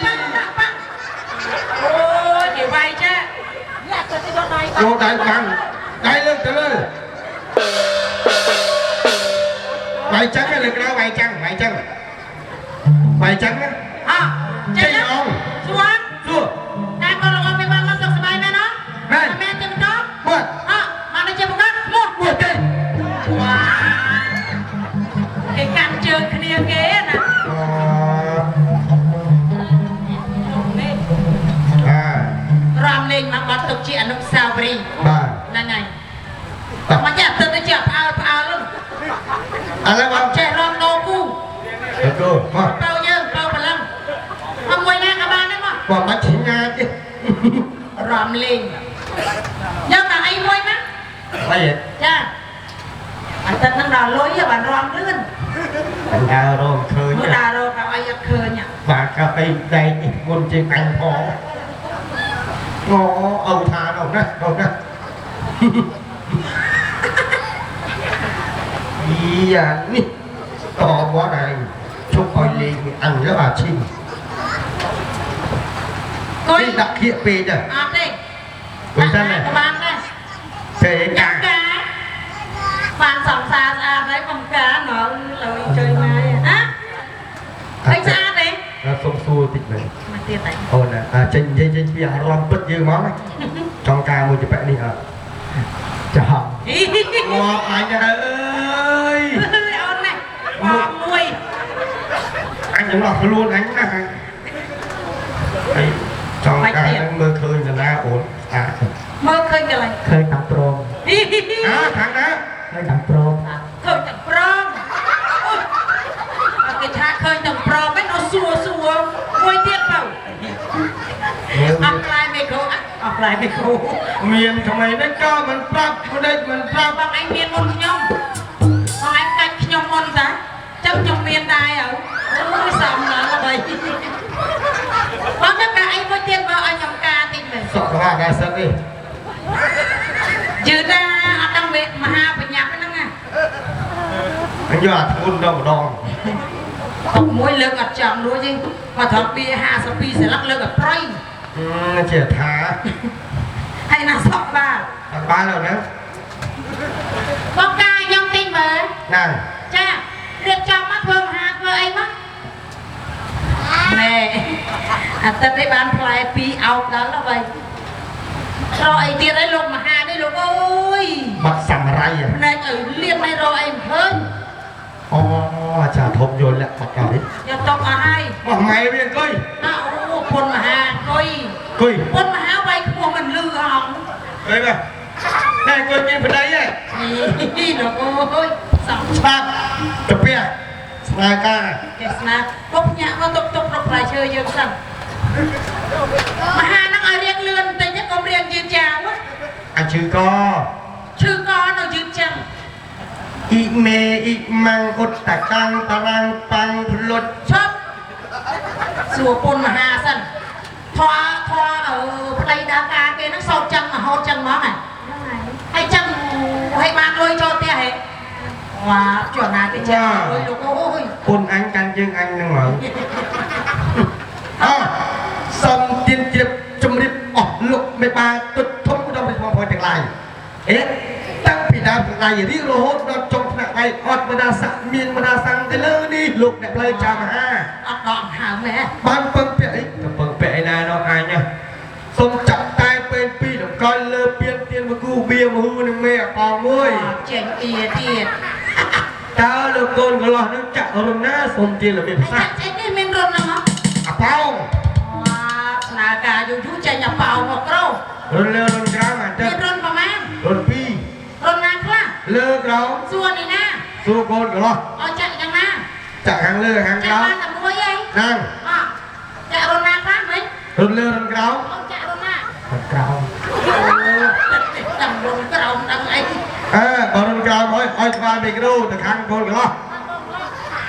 ôi để vay chứ vô đại bằng đại lên trở lên vài trắng hay là cái đó vài trắng á chơi chơi á ông xu hông xưa nè con lộc ông này bang ăn sọc sài với nó bên mà mẹ chim đó bên họ bạn đã chim đó mua chơi cái căn chơi kia ghế nè ram lên mà bắt tục chuyện lúc sao đi là này mà nhặt từ cái chợ phao luôn là bao trẻ ram nô cu bao nhiêu bao bao lắm không quay ngang cả ba đấy mà còn bác chính nha chứ ram lên nhưng mà anh quay má bây giờ cha anh ta đang đào lối với bạn ram lươn anh đào rồi khơi mới đào rồi cậu ấy khơi nhỉ bà cà phê đây con trên cành phò ngó âu thà đâu nè ý à nè to bó này chụp coi lì ăn rất là chim coi đặc hiện về rồi đi người dân này các bạn đây thế cá cả bạn sòng xa ra đấy con cá nó là chơi mai á anh ra đi là sông xua tịch này mà tiền này ồ nè trên bây giờ rom bất dư món này trong ca mua chụp bạn đi hả chào wow anh ơi ôn này wow mùi anh cũng lọt luôn anh nè đấy trong ca mơ khơi là na ổn mơ khơi cái này khơi tắm prom thằng đó khơi tắm prom khơi tắm prom cái thang khơi tắm prom ấy nó xua mùi tiết vào học lại mày khô miềnทำไมได้ก็มันปรับมันได้มันปรับ bằng anh miền môn nhom bằng anh canh nhom môn giá chấp nhom miền đài ở ôi sầm là vậy bằng tất cả anh có tiền vào anh nhom ca tiền về sợ các bạn nghe sợ đi chứ ra đang về mà ha phải nhạc cái năng à anh dọa thôn đâu mà đòn học mỗi lớp gặp chồng đối chứ mà thật bia hà sắp bia sẽ lắc lớp gặp pray chỉ thả hay là sọc ba rồi nữa con ca nhom tin về nàng cha liệt chồng mắt thương hà vợ anh mất nè tất đấy bán play pi out đó là vậy rồi tiền đấy lục mà hà đấy lục ơi mặt sầm ray à này ở liên này rồi em hơn chả thộp rồi lẹ mặt cả đấy giờ tộc ở hai mà mày bây giờ coi quân mà hà coi quân mà hà bay của mình lư hỏng đây mà này coi nhìn bên đây ấy đi được ôi sắm snap chụp bia snap ca cái snap bốc nhạc nó tục lại chơi dương sẵn mà hà nó ở riêng lươn tay nhất ông riêngยืนchào á anh chưa có nó ยืน chào อีเมอีมังอุตตะกังตะรังปังพลุด chóp sủa pôn mà hà sẵn thoa ở đây đá ca kia nó sâu chân mà hốt chân nó này hay chân hay bạn lôi cho tia hết wow chuẩn là cái chân lôi được ôi คนอันกันจึงอันหนึ่งเหรอส่งเตียนเจ็บจมริบออกลุกไม่ปาตุดทบกุดมเป็นพอพอจากไรตั้งปีดาจากไรที่โรหดนจงขณะไออดมาดาสักมีนมาดาสังแต่เลินี่ลุกเนี่ยเลยจามห้า đòn hảo mẹ บ้านเปิงเปียเปิงเปียนาเนาะไอ้เนี่ยส่งจับตายเป็นปีเดี๋ยวก้อยเลิกเปลี่ยนเตียนมากูเบียมาหูนึงเมียปองเว้ย chèn tiệt ta lừa con của lo nó chặt ở bên ná xong tiền là miền Anh chạy cái miền rôn nào hả? bao Là cả dù chú chạy nhập vào một đâu rôn lừa rôn cá mà miền rôn vào mang rôn pi rôn nạc là lừa đâu xua này na xua con của lo chạy chẳng na chạy hàng lừa hàng chạy cáo ba tầm muối ấy năng chạy rôn nạc lắm đấy rôn lừa rôn cáo chạy rôn nạc cáo tầm rôn cái đầu đằng ấy bà rôn cáo nói ôi qua bị cái đâu từ khăn con của lo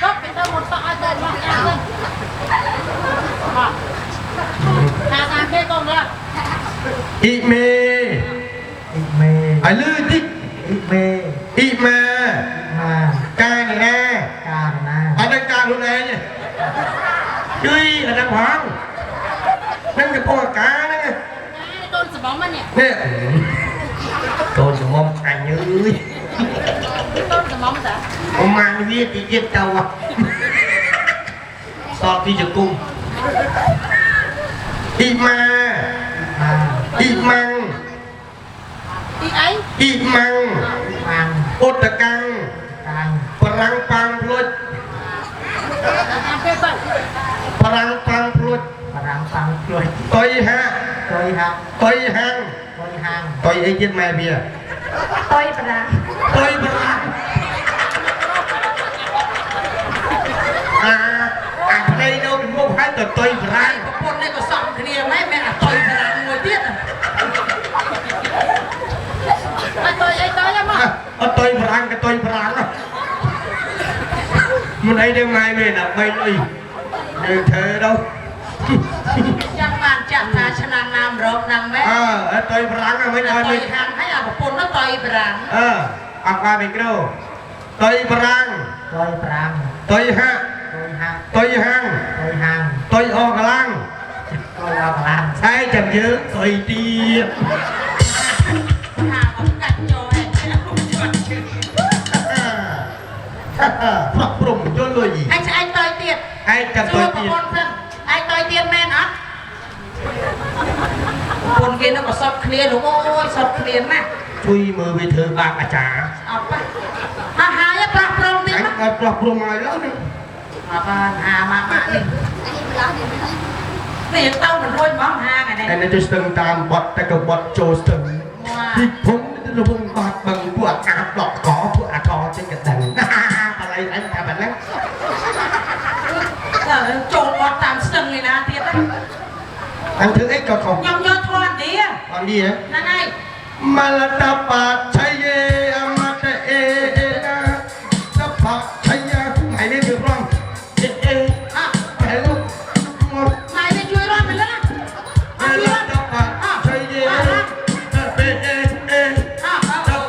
có cái đâu một sợi tên mà ăn lên thà cái con nữa ý mê ai lư tích ý mê ca này nè ở đây ca luôn này nhỉ chơi là đang hoang đang cái con cá đấy con sờ bóng anh nhỉ nè con sờ mông anh ơi con sờ bóng sao ông mang viết thì viết tàu à so đi chụp cung ý ma ý măng ý ấy ý măng ốt tà căng perang pang plut perang pang plut tôi ha tôi hang tôi ấy chết mẹ bia tôi perang đây đâu mình mua hai tờ tôi perang con này có sòng kia mấy mẹ tôi perang ngồi tiết tôi em ạ tôi perang cái tôi perang á mình ấy đêm mai về là bay đi đừng thế đâu chẳng bạn chẳng là cho nàng làm rộp nàng mẹ tôi perang á mấy ai tôi hàng hay là một con nó tôi perang ăn qua mình đâu Tây Brang Tôi Prang Tây Hạ Tôi Hang Tây Hang Tôi Hang Tây O Cà Lang Tôi Lo Prang Sai chậm dữ Tây Tiệp Hà có cạnh cho em sẽ không chọn chứ Phật Brùng cho lời gì anh tôi tiền Ai chậm Xua Tây của Tiệp con phân anh tôi tiền men á con kia nó có sọt clear đúng không sọt clear mà Chui mơ về thơ bạc à chả apa ha ya Pak Prom tiền Anh Phật Brùng ai lắm apa hà mà đi này tao mình nuôi món hà ngày này Anh ấy từng tam bọt ta cầu bọt trô từng Thì phúng nó vùng bọt bằng của ạp lọt có trên cái đằng Bà lấy anh ta bà lắm trộn bọt tạm sừng này nè thiệt đấy Anh thứ ích có không nhom nhom thoan tí à Còn gì hả này này Mà là ta bà chay ê mà ta ê ê na Ta bà chay ê Mày lên được không Ê ê Mày lúc mày đi chui ra mày lên Mà là ta bà chay ê Ta bê ê ê Ta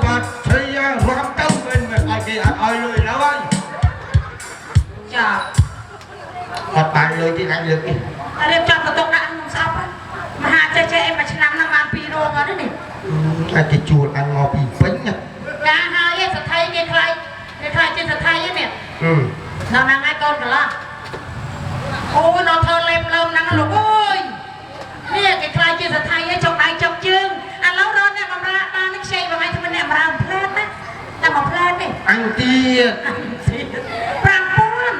bà chay ê Rõm tông mình mà ai kì ai lùi đâu anh chà Thật bạn lùi thì anh lực đi ta đem cho cái tông đã ăn sao á mà hà chơi em mà chỉ năm năm ăn pi đô mà đấy nè Anh cái chuột anh ngọt bị phấn nha cả hai ấy sẽ thay cái khai trên sẽ thay ấy nè nào nàng ai con cả là ôi nó thơ lem lơm năng lục ơi nè cái khai trên sẽ thay ấy trong này trong chương anh lâu rồi nè mà ra ba nước xe và ngay thì mình nè mà làm plan á làm một plan đi Anh tiệt Prang Pon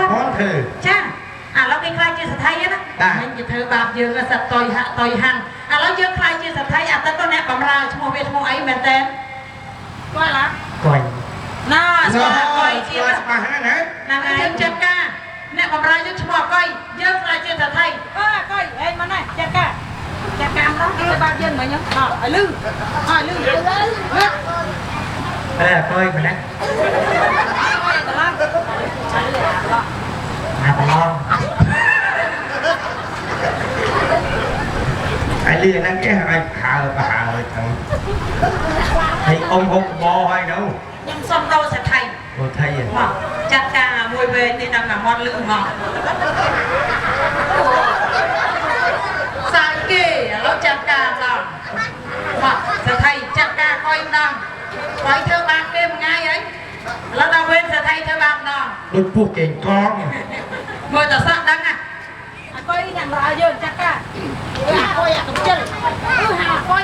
Món thử chaแล้วcái khai trên sạch thay á mìnhจะเธอบาปเยอะก็สัตว์ต่อยหังแล้วเยอะkhai trên sạch thayแต่ก็แนบกับเราชั่วโมงเวทชั่วโมงไอ้แมนเต้นก้อยละ Coi น่าสบายก้อยเชียว Coi hả nè นางไอ้จัดกาแนบกับเราเยอะชั่วโมงก้อยเยอะkhai trên sạch thayก้อยเอ็นมาหน่อยจัดกาแล้วไอ้บาปเยอะเหมือนยังไอ้ลืมCoi mà nè ตะลัง À bà lo Ai liền ăn cái hai bà ơi thằng Thì ông không bò hay đâu ยังซ่อมเราสะไทย Ồ thay à จัดการมวยเวทในดังมอนลืมหอสายเก๋เราจัดการเราสะไทยจัดการคอยดังคอยเธอบางเกมง่ายấyเราดาวเว้นสะไทยเธอบางดัง Đôi phu kền con มวยต่อสักดังอ่ะก้อยอย่างไรเยอะจัดการก้อยอ่ะตุ้มเจ้าก้อย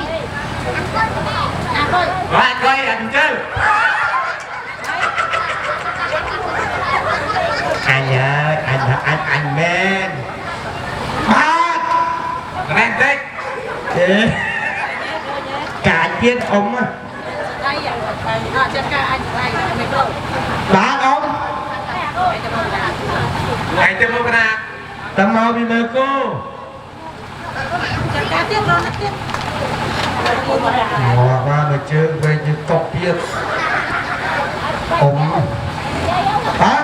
Rồi coi anh chứ Anh ơi anh men Bác Men tích Thế Cả chiên ông áจัดการanhไม่รู้ Bác ông Ngày tôi mơ ra Tầm mau đi mơ cô จัดการเตี้ยเราเตี้ย Hòa qua mà chơi về như tóc tiết Ông Bác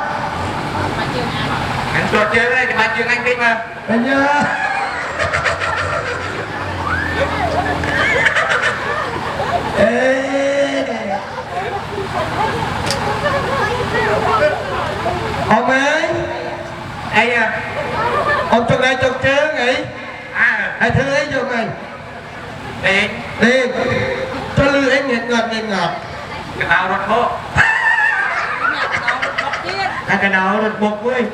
Anh tuột chơi đây, bà trường anh đi mà Anh nhá Ê Ông ơi Ê à Ông trong đây trong chơi nghỉ Ai thứ ấy vô mình Đi Cho lưu ấy nghiệt ngọt Cái nào rốt bộ Cái nào rốt bộ ơi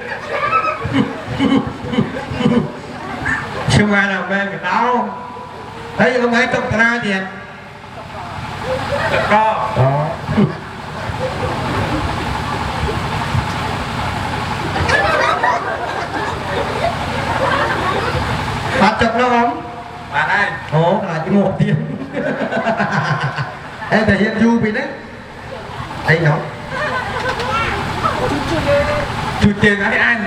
Chứ mà nào bên cái nào Thấy ông ấy trong ra gì Được có Đó Bạn chụp đâu không? Bạn ơi Ồ là chỉ một tiếng Em thể hiện du bị đấy Thấy không? Chú tiền ấy anh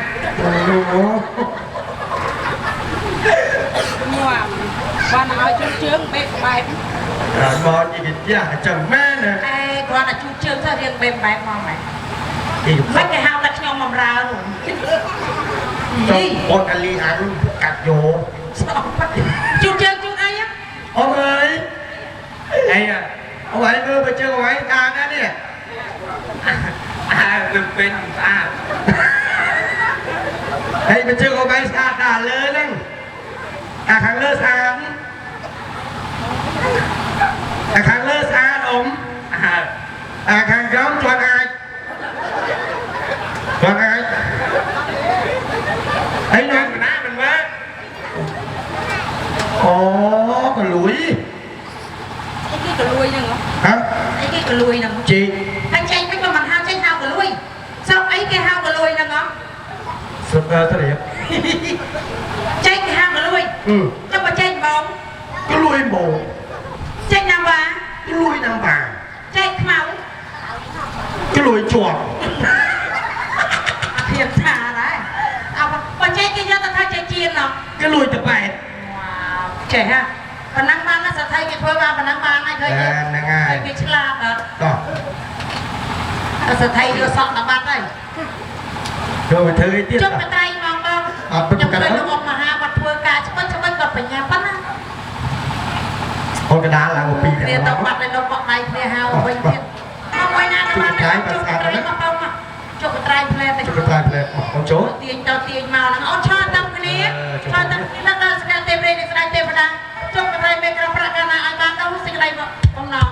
Và nói chú trương bếp bẹp Rồi mò gì kìa chứ chồng mê nè Ê, còn là chú trương ra riêng bếp bẹp ngon này Mấy cái hao đặt nhau mầm ra rồi Trong con anh ly ăn cạch vô Chú trương ai á? Ông ơi Ê à Ông ấy mơ mà chưa ông ấy ăn á nè còn lùi ไอ้กี้ก็รวยนึงเหรอ hả ไอ้กี้ก็รวยนึง chị ไอ้ใจไม่ก็มันห้าวใจห้าวก็รวยsaoไอ้แกห้าวก็รวยนึงเหรอ sao đấy ใจแกห้าวก็รวย ừ จะมาใจบอง cái lùi bồ ใจนำว่า cái lùi nàng vàng ใจขมาว cái lùi chuột เพียบชาได้เอาว่าใจแกยอดตะท่าใจจีนเนาะ cái lùi tập bẹt ว้าวเจ๋ฮะพนักงานน่าจะไทยกินเพื่อว่าพนักงานไม่เคยกินเคยกินฉลาดเหรอ đó น่าจะไทยเดือดสองตะบัดได้ rồi mà thơ cái tiết จบ à ไปไตรมองบ้าง เป็น ยัง ประ เค กัน ย เหร ล อ งออกมาหาวัดทัวร์กาชมันกับปัญญาปั้นนะ con cái đá là một pin เรียน này ต nó กบัดเลยนกเกาะไตเพลียฮาวไปเพี้ยนมาไว้นานมาแล้วจบไปไตรมาเป้ามาจบไปไตรเพลียไป chụp cái tay lên con chốt เตียงเจ้าเตียงเมานะเอาชอนตั้งคนนี้ชอนตั้งนี้นักการแสดงเต็มเลยในแสดงเต็มพนังจบไปไตรเมกระประกันอาการเขาสิ่งใดบ้างต้องน้อง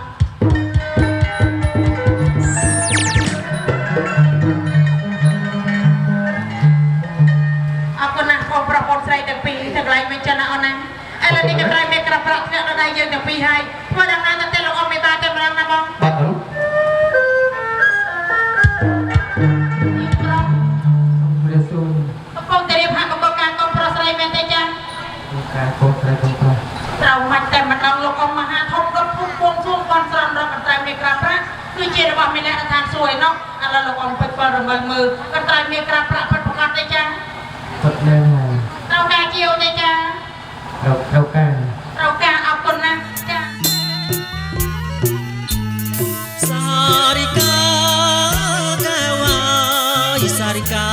เอาคนนั้นของประพรใส่แต่ปีแต่ไกลไม่ชนะเอานั้นไอ้เรื่องนี้ก็ไตรเมกระประเนี่ยเราได้เยอะแต่ปีให้เมื่อดังนั้นแต่เราเอาไม่ตาแต่มานะบ้าง bắt ấn กองเตรียมหักกองการกองประสายเมตจ้า cái con cái con con เรามันแต่มันเอาลงออกมาหาทบรถพุ่งพวงช่วงก่อนสามรอบกันตายเมกราพระคือเจรบาไม่แน่ทานสวยเนาะอะไรลงออกไปก่อนระเบิดมือกันตายเมกราพระพันประกาศจ้า thật lên này เราแกเจียวจ้า đâu can เราแกเอาคนนะจ้า สาริกาแก้วายสาริกา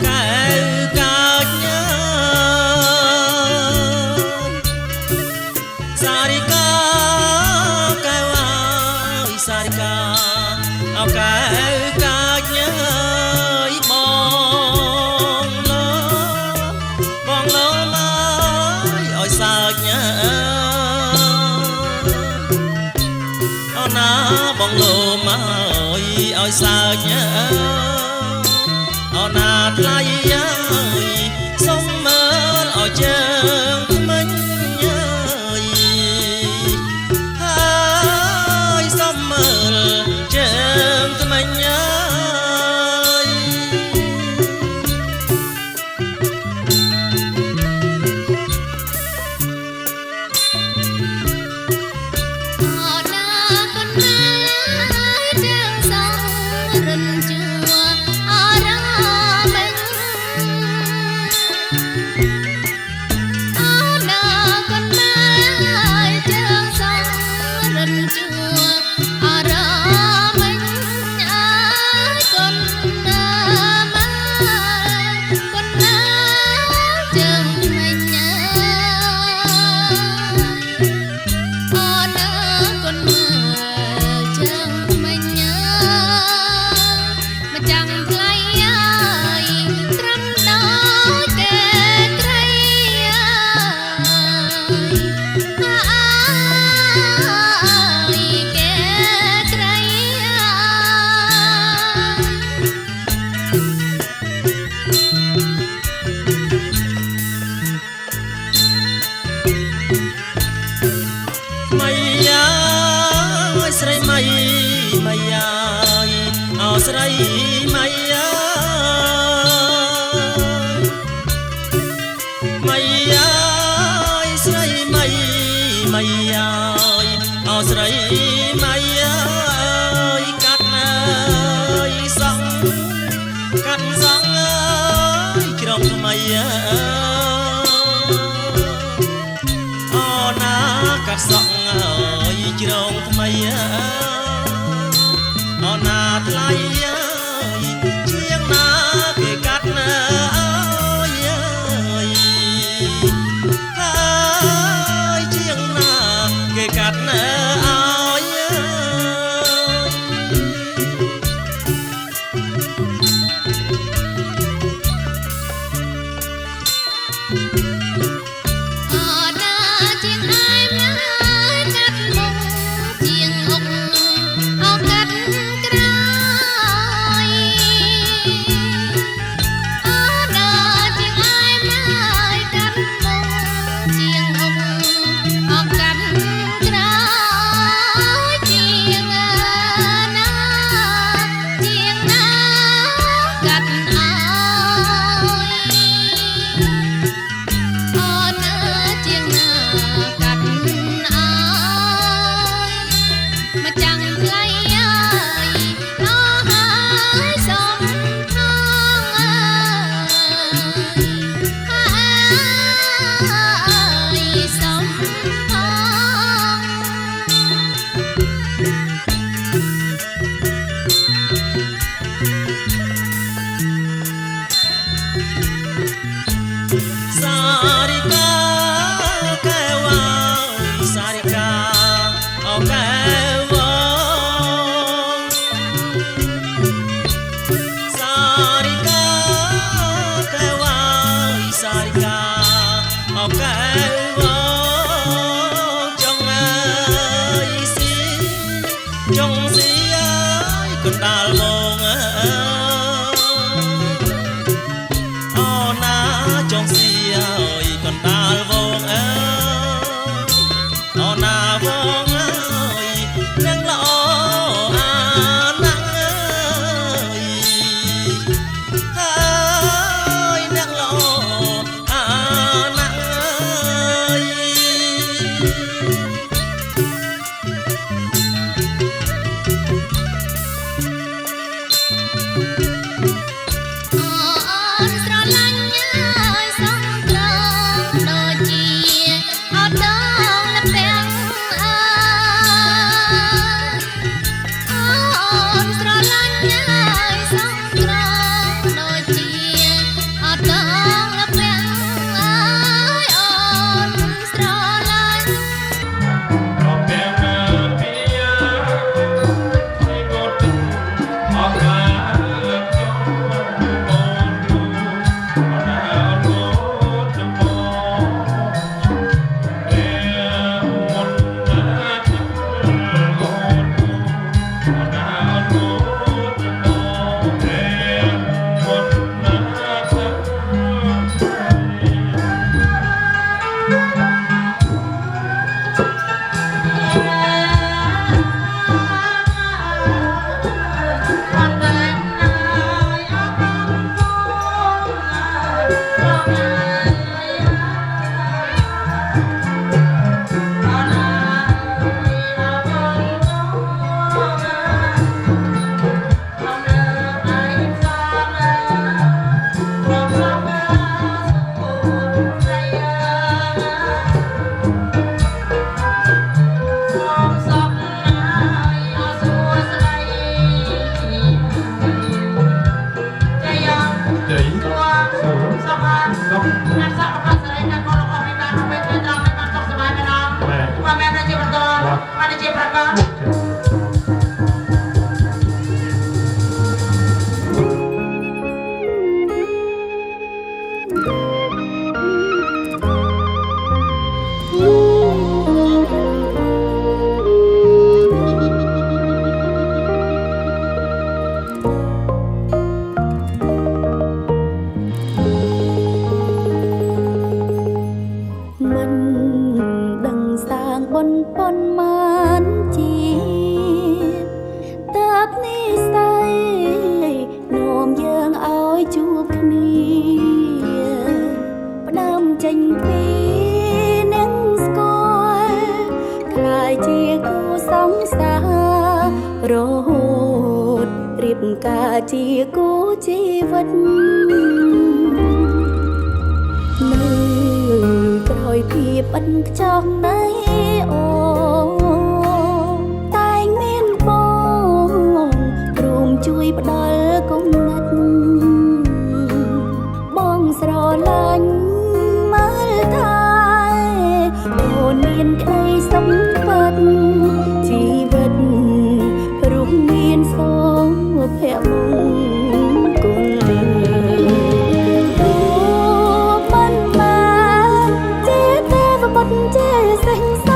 แก้วกาญาสาริกาแก้วายสาริกาเอาแก้วกาญามองล้อมาอ้อยสาญาเอาหน้าบองโลมาอ้อยสาญาเอาหน้าไกลย้ายสมเมินเอาเจิงมันย้ายให้สมเมินเจิงมันย้าย Họ đã con mái trăng sông rừng chùa ở ra bên Họ đã con mái trăng sông rừng chùa ở ra bên ai con trăng mình nhớ con mơ chẳng mình nhớ mà chẳng thấy ai trắm đó kề cây ai kề cây mây ơi sợi mây mây ơi ao sợi mây ơi mây ơi sợi mây mây ơi ao sợi mây ơi cắt ơi sóng ơi trong mây ơi cắt sóng ơi trong mây ở na thay chiếc na kề cắt ơi chiếc na kề cắt ơi បង មិនដឹងសាងបុណ្យប៉ុន្មានជាតិតើបនេះស្អីនាំយើងឲ្យជួបគ្នាផ្ដើមចេញពីនឹងស្គាល់ខ្លាយជាគូសង្សាររហូតរៀបការជាគូជីវិតនៅក្រោយភាពឥតខ្ចោះនៃអូតែងមានបងរួមជួយផ្ដល់គំនិតបងស្រឡាញ់មើលថាអូនមានក្តីសម្បត្តិជីវិតរួមមានសុភមង្គលជាសេះស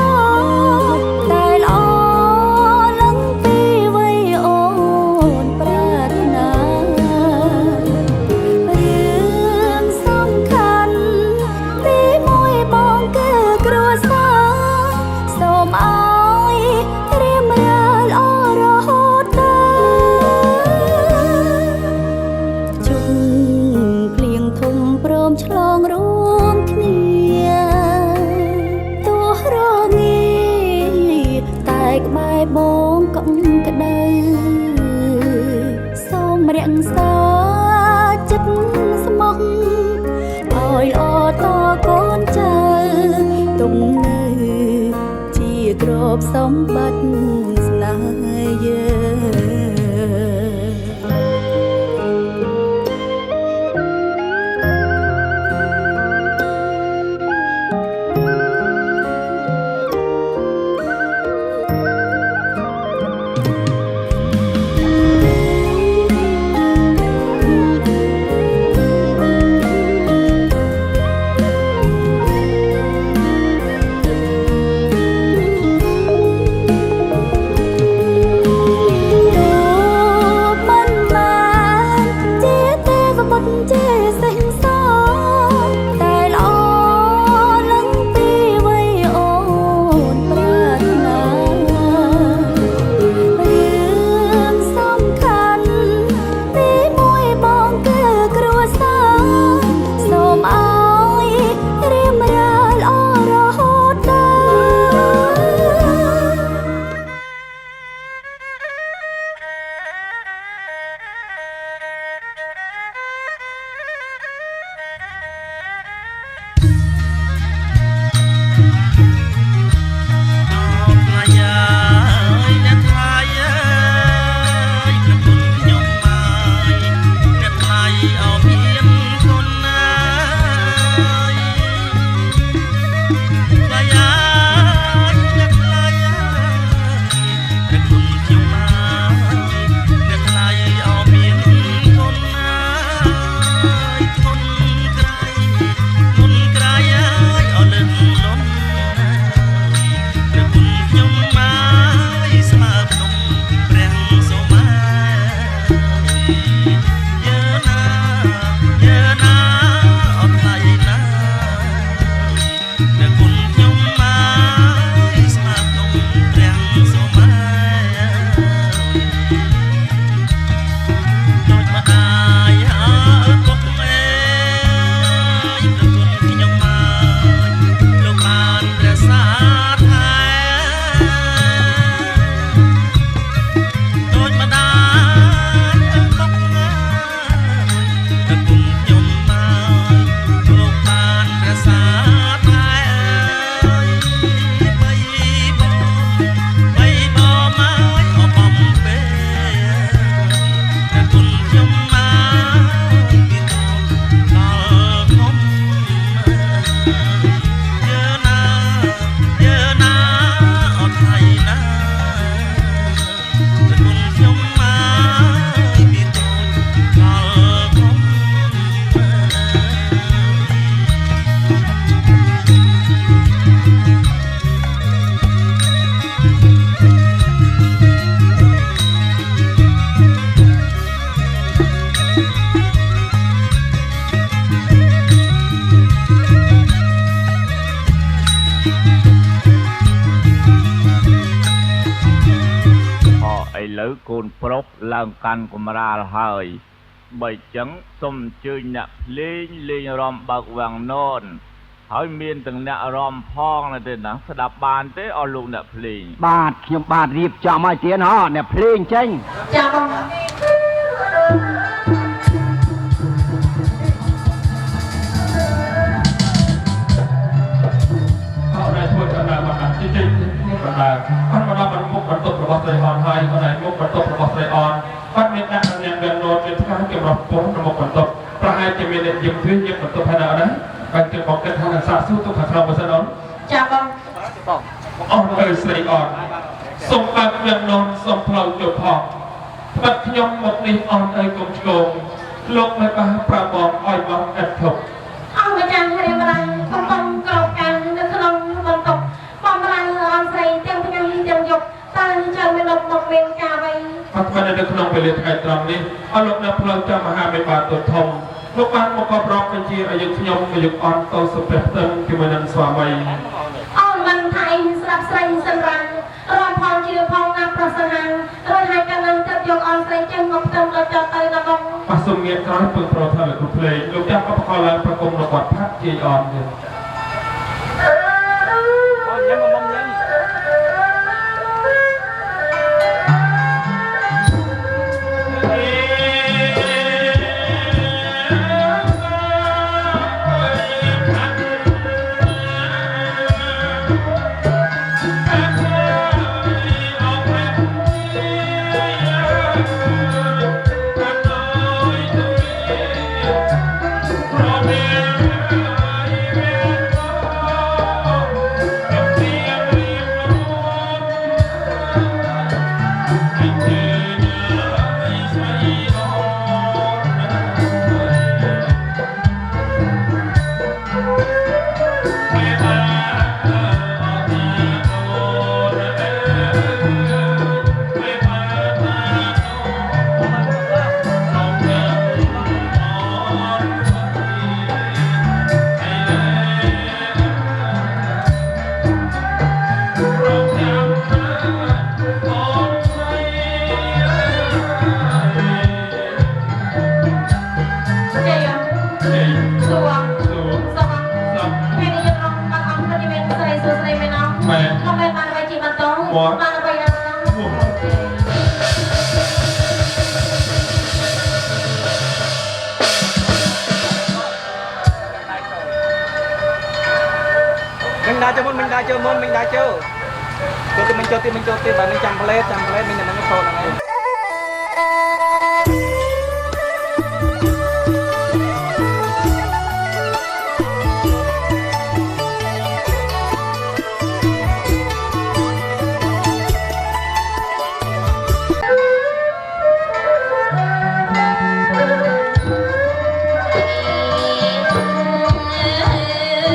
តែល្អឡើងពីវ័យអូនប្រាថ្នារឿងសំខាន់ទីមួយបងគឺគ្រួសារសូមឲ្យរៀបរាល់ល្អរហូតដល់ជុំភ្លៀងធំព្រមឆ្លងរួមគ្នាក្បែរបងកុំក្ដៅសូមរក្សាចិត្តស្មោះឲ្យល្អតកូនចៅទុំនៅជាទ្រព្យសម្បត្តិស្នេហ៍យើង ឥឡូវកូនប្រុសឡើងកាន់កម្រាលហើយបើចឹងសូមអញ្ជើញអ្នកភ្លេងលេងរំបើកវាំងននហើយមានទាំងអ្នករំផងណាទេណាស្ដាប់បានទេអស់លោកអ្នកភ្លេងបាទខ្ញុំបាទរៀបចំឲ្យទៀនហ៎អ្នកភ្លេងចេញចាបងជិះបណ្ដាបានមកដល់មុខបន្ទប់របស់ស្រីអនហើយអនឯមុខបន្ទប់របស់ស្រីអនបាត់មានដាក់អ្នកវាំងននមានផ្កាយចម្រុះពណ៌នៅមុខបន្ទប់ប្រហែលជាមានអ្នកយើងធ្វើយើងបន្ទប់ហើយណាបានគេบอกគិតថានឹងសាកសួរទុកខាងក្នុងបើសិនអូនចាបងអរអើយស្រីអនសូមបើកវាំងននសូមផ្លូវចូលផងត្បិតខ្ញុំមកនេះអនអើយកុំឆ្កងលោកមិនបានប្រាប់បងឲ្យបងឥតធប់អង្គម្ចាស់រៀបរាងកំពុងក្រោកកាំងនៅក្នុងបន្ទប់បំរើអនស្រីទាំងថ្ងៃទាំងយប់តើចាំមានលោកមកមានការអ្វីអត់បាននៅក្នុងពេលថ្ងៃត្រង់នេះអរលោកនៅផ្លូវចាំមហាមេបាទធំលោកបានមកកបរាប់បញ្ជាឲ្យយើងខ្ញុំមកយកអនទៅសុភ័ក្រជាមួយនឹងស្វាមីអូនមិនថៃស្រាប់ស្រីសម្រាប់រំផលជាផងណាប្រសិនហារួចហើយកាលនឹងទឹកយកអនស្រីចេញមកផ្ទឹមដល់ទៅដល់បងប៉ះសុំងៀតក្រោយពឹងប្រថាលោកគ្រូភ្លេងលោកចាំក៏បកឡើងប្រគំរបស់ផាត់ជាអនទៀតអូនញ៉ាំមកញ៉ាំmình đã chơi môn mình đã chơi thì mình chơi và mình chẳng play mình là nó sôi này Wow.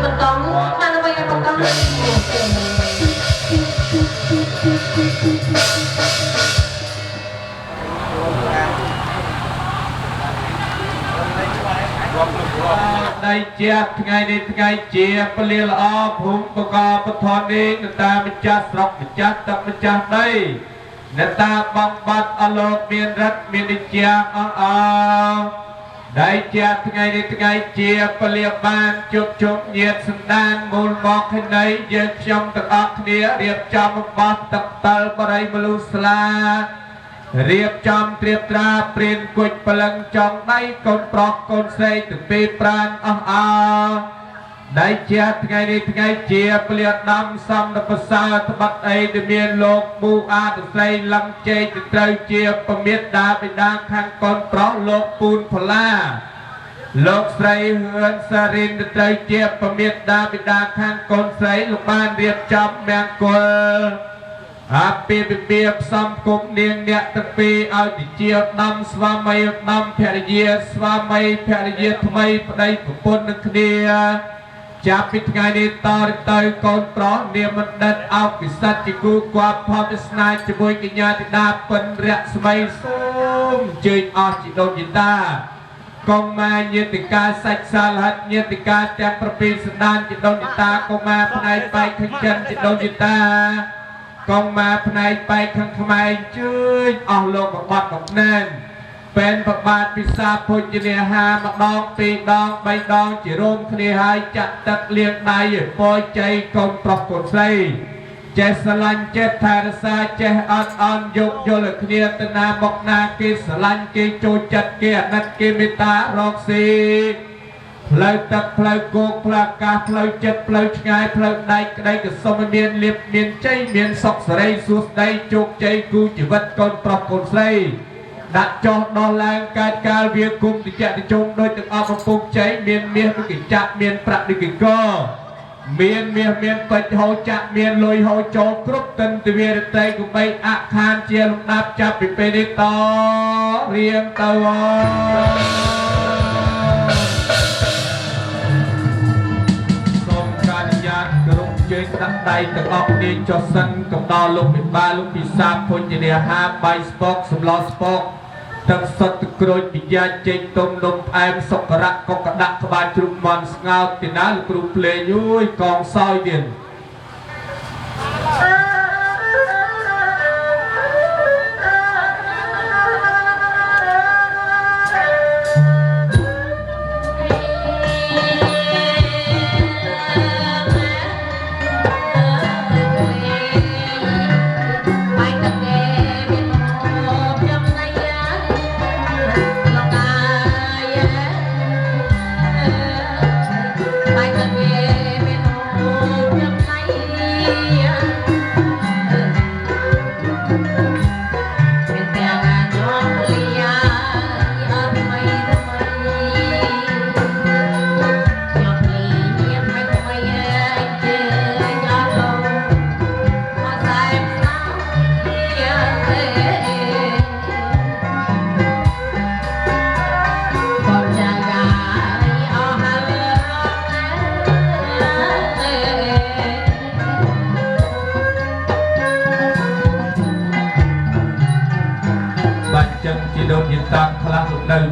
con tông mà nó bây giờ con tông đây chia ngày đi ngày chia bê liê là phụng bê gò bê thon đi người ta mình chát sọc mình chát tập mình chát đây người ta băng bát ở lột miền đất miền đi chia đây chia ngày chia bê liê ban chụp nhiệt sân đan môn mọc hình đấy dân trong tập ọc nia điệp trong bát tập tờ bà đây mà lưu slaរៀបចំត្រៀបត្រាព្រៀនគួចបលឹងចង់ដៃកូនប្រុសកូនស្រីទាំងពីរប្រានអស់អើដៃជាថ្ងៃនេះថ្ងៃជាព្រាដំសំដប្រសើរត្បិតអីដែលមានលោកមូអាទស្រីលឹងជេកត្រូវជាពមេដាបិតាខាងកូនប្រុសលោកពូនផល្លាលោកស្រីហឿនសារិនត្រូវជាពមេដាបិតាខាងកូនស្រីលោកបានរៀបចំមង្គលអាពីពីផ្សំគុំនាងអ្នកទាំងពីរឲ្យទៅជាដំស្វាមីដំភរិយាស្វាមីភរិយាថ្មីប្តីប្រពន្ធនឹងគ្នាចាប់ពីថ្ងៃនេះតទៅកូនប្រុសនាមបណ្ឌិតអោពិសិដ្ឋជាគូគាត់ផបស្នាជាមួយកញ្ញាធីតាពិនរស្មីសូមអញ្ជើញអស់ជីដូនជីតាកុមារញាតិកាសាច់សាលហិតញាតិកាទាំងប្រពីសណ្ដានជីដូនជីតាកុមារផ្នែកបែកខាងចិនជីដូនជីតាកងមកផ្នែកបែកខាងខ្មែរជឿញអស់លោកបត់កំណែនពេលប្របាទពិសាភុជនាហាម្ដងពីរដងបីដងជារួមគ្នាហើយចាក់ទឹកលាងដៃឲ្យពរជ័យកូនប្រុសកូនស្រីចេះស្រឡាញ់ចេះថែរក្សាចេះអត់អន់យោគយល់គ្នាទៅណាមកណាគេស្រឡាញ់គេចូលចិត្តគេអាណិតគេមេត្តារកស៊ីផ្លូវទឹកផ្លូវគោកផ្លូវអាកាសផ្លូវចិត្តផ្លូវឆ្ងាយផ្លូវដែកក្តីក៏សូមឲ្យមានលៀបមានជ័យមានសុខសេរីសួស្តីជោគជ័យគូជីវិតកូនប្រុសកូនស្រីដាក់ចោះដោះឡើងកើតកាលវាគុំតិចតិជុំដោយទាំងអស់កំពុងជ័យមានមាសដូចកញ្ចាក់មានប្រាក់ដូចកកមានមាសមានពេជ្រហូរចាក់មានលុយហូរចូលគ្រប់ទិន្ទវារតីកបីអខានជាលំដាប់ចាប់ពីពេលនេះតរៀងទៅជើងដាក់ដៃទាំងអស់គ្នាចុះសិនកំដរលោកពិបាលលោកពិសាភុជនាហាបាយស្ពកសម្លស្ពកទឹកសុទ្ធក្រូចពិយ៉ាចេញទុំនំផ្អែមសុករៈកុកដាក់ក្បាលជ្រូកមន់ស្ងោតទីណាលោកគ្រូភ្លេងអើយកងសោយទៀត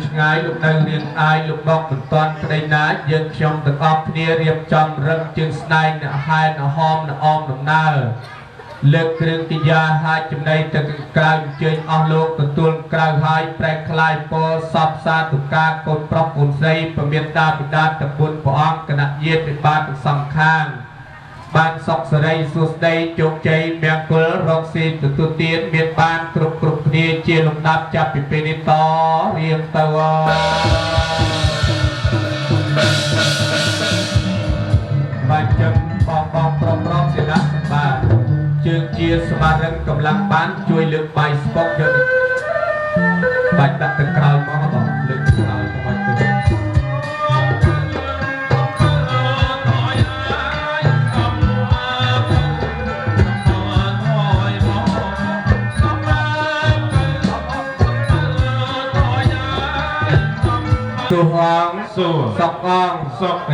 ឆ្ងាយលោកនៅរៀនអាយលោកបកមិនតាន់ក្តីណាយើងខ្ញុំទាំងអស់គ្នារៀបចំរឹងជើងស្នែងអ្នកហែនហមអ្នកអមដំណើរលើកគ្រឿងកិយាហាចចំណៃទៅក្រៅជើញអស់លោកទទួលក្រៅហើយប្រែคลายពរសពសាទុកាកូនប្រុសកូនស្រីពមេតាបិតាទាំង4ព្រះអង្គគណៈញាតិបាទទាំងសងខាងបានសុខសេរីសួស្តីជោគជ័យមង្គលរកស៊ីទទួលទានមានបានគ្រប់គ្នាជាលំដាប់ចាប់ពីពេលនេះតរៀងទៅបាទចឹងបងប្រុសជាណាបាទជើងជាសមារឹងកម្លាំងបានជួយលើកបាយស្ពុកយកបាច់ដាក់ទៅក្រោយមកបងលើកក្រោយមកទៅទោះ ងសុកអង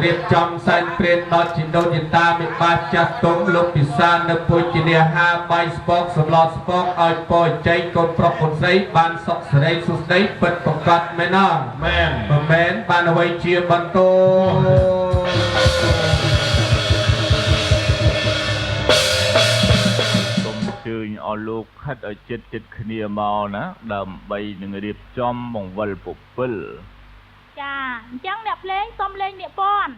រៀបចំសែនព្រានដល់ជីដូនយតាមេបាចាស់ទុំលោកពិសាននៅពុជនាហាបាយស្ពកសម្លស្ពកឲ្យពរជ័យកូនប្រុសកូនស្រីបានសុខសេរីសុខស្ដីពិតប្រកបមែនអងមែនមិនមែនបានអ្វីជាបន្ទោជើញឲ្យលោកខិតឲ្យចិត្តគ្នាមកណាដើម្បីនឹងរៀបចំបង្វិលពពិលចាអញ្ចឹងអ្នកភ្លេងសូមលេងនាគពន់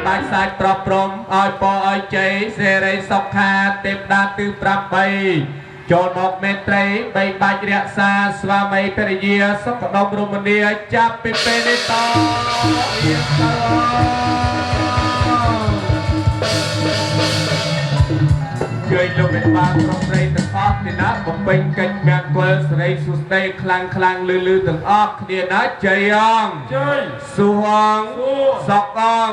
បាច់សាច់ប្រព្រំឲ្យពរឲ្យជ័យសេរីសុខាទេពតាទិ8ចូលមកមេត្រីបីបាច់រក្សាស្វាមីភរិយាសុខដុមរមនាចាប់ពីពេលនេះតជួយលោកមេបាប្រុសស្រីទាំងអស់នេះណាបំពេញកិច្ចមង្គលសិរីសុស្ដីខ្លាំងលឺទាំងអស់គ្នាណាជ័យអងសុហងសុកអង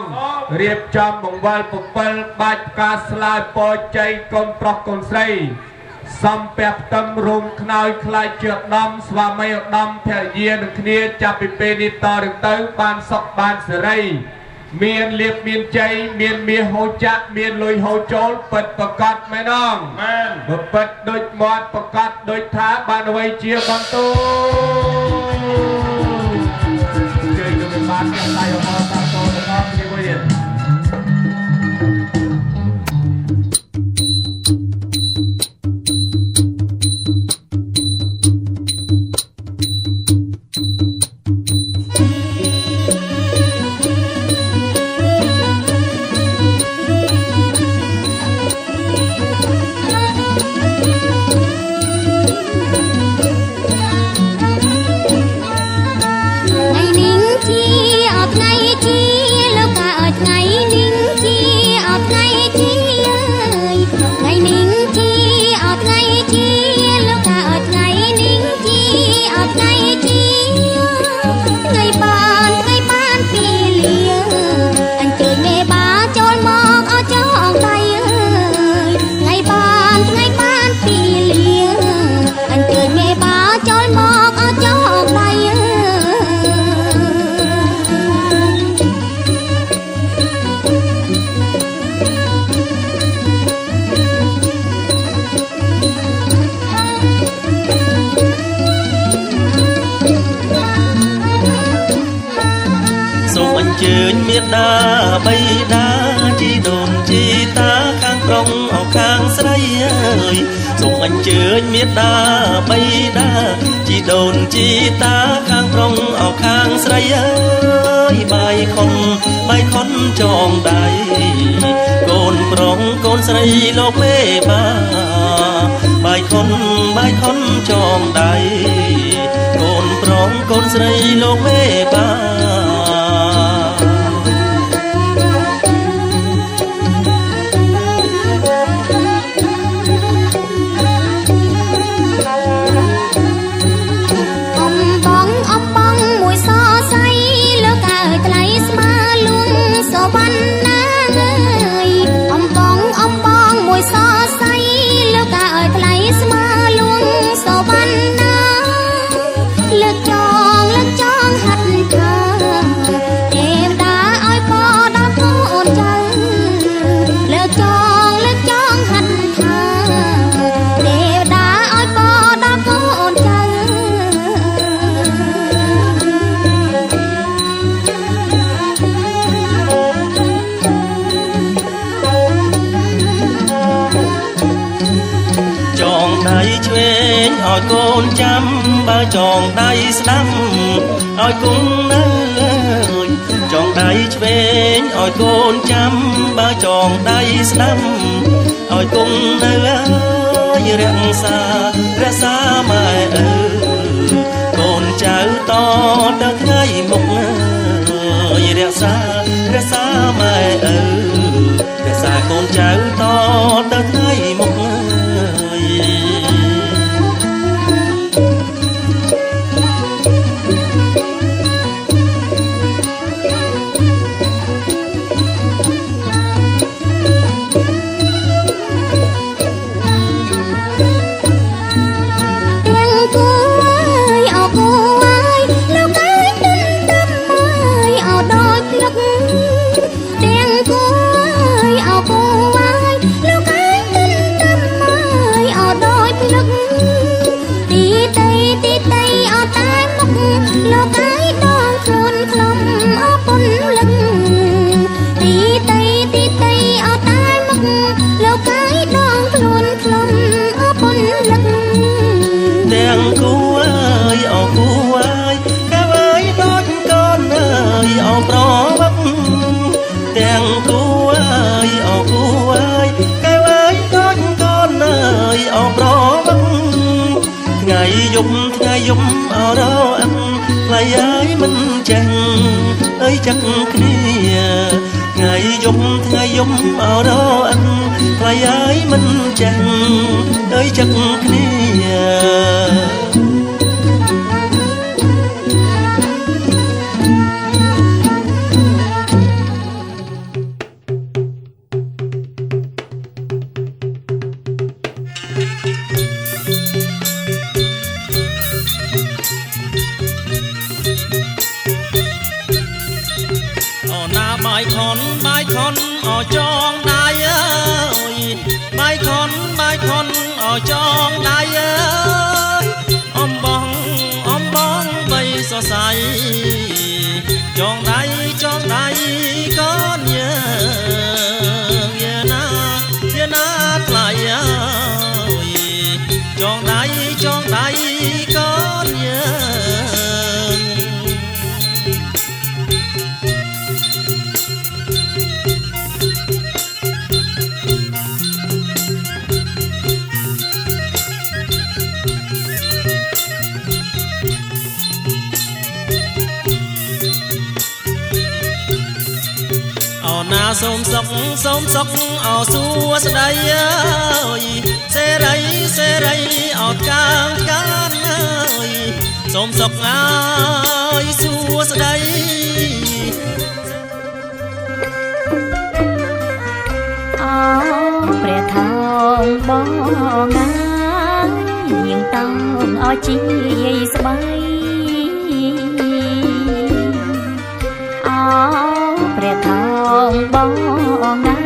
រៀបចំបង្វិល7បាច់ផ្កាស្លាយពរជ័យកូនប្រុសកូនស្រីសំពះផ្ទឹមរុំខ្នើយខ្លាចជាឧត្តមស្វាមីឧត្តមភរិយានឹងគ្នាចាប់ពីពេលនេះតទៅបានសុខបានសេរីមានលៀបមានជ័យមានមាសហូរចាក់មានលុយហូរចូលពិតប្រកបមែនអងមែនពិតដូចមាត់ប្រកបដូចថាបានអ្វីជាបន្ទូជើញទៅបានទាំងដៃអមតាតោទាំងអស់គ្នាវិញ「ជើញមេដាបៃតាជីដូនជីតាខាងប្រុងអោខាងស្រីអើយសូមអញ្ជើញមេដាបៃតាជីដូនជីតាខាងប្រុងអោខាងស្រីអើយបាយខុនចងដៃកូនប្រុងកូនស្រីលោកមេបាបាយខុនចងដៃកូនប្រុងកូនស្រីលោកមេបាឲ្យកូនចាំបើចងដៃស្ដាំឲ្យគង់នៅចងដៃឆ្វេងឲ្យកូនចាំបើចងដៃស្ដាំឲ្យគង់នៅរក្សាម៉ែអើកូនចៅតទៅថ្ងៃមុខរក្សាម៉ែអើរក្សាកូនចៅតទៅថ្ងៃមុខថ្ងៃយប់អរអឹងថ្លៃហើយមិនចេះអើយចាក់គ្នាថ្ងៃយប់អរអឹងថ្លៃហើយមិនចេះអើយចាក់គ្នាបាយខុនអចងដៃអើយបាយខុនអចងដៃអើយអំបងបីសរសៃចងដៃកូនយាណាថ្លៃអើយចងដៃកូនយាសូមសុខអោសួស្ដីអើយសេរីអត់កាងអើយសូមសុខអើយសួស្ដីអូព្រះថោងបងណាយាងតោងអោជីស្បៃអូព្រះថោងបងណា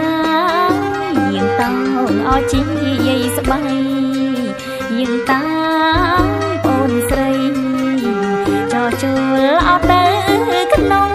យាងតោងអោជីស្បៃយាងតាអូនស្រីចោជួលអត់ទៅក្នុង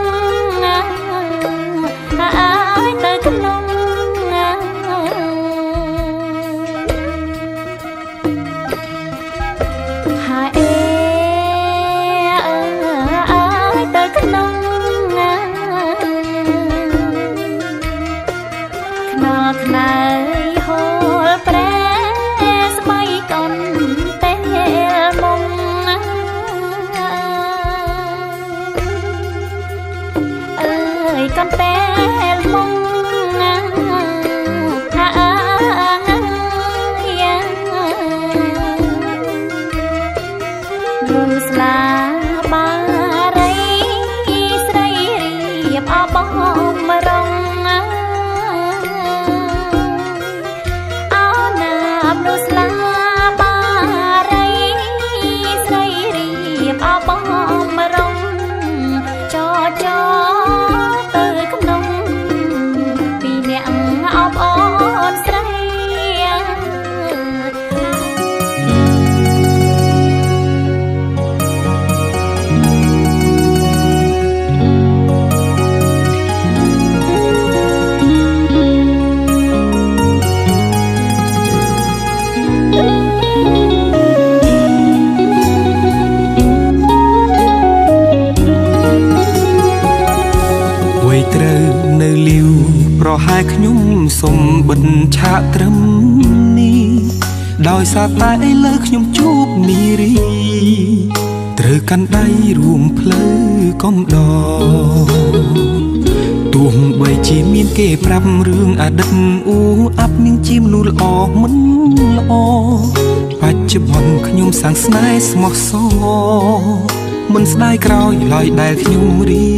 ប្រហែលខ្ញុំសុំបិទឆាកត្រឹមនេះដោយសារតែឥឡូវខ្ញុំជួបនារីត្រូវកាន់ដៃរួមផ្លូវកំដរទោះបីជាមានគេប្រាប់រឿងអតីតអ៊ូអាប់នាងជាមនុស្សល្អមិនល្អបច្ចុប្បន្នខ្ញុំសាំងស្នេហ៍ស្មោះសរមិនស្ដាយក្រោយឡើយដែលខ្ញុំរៀ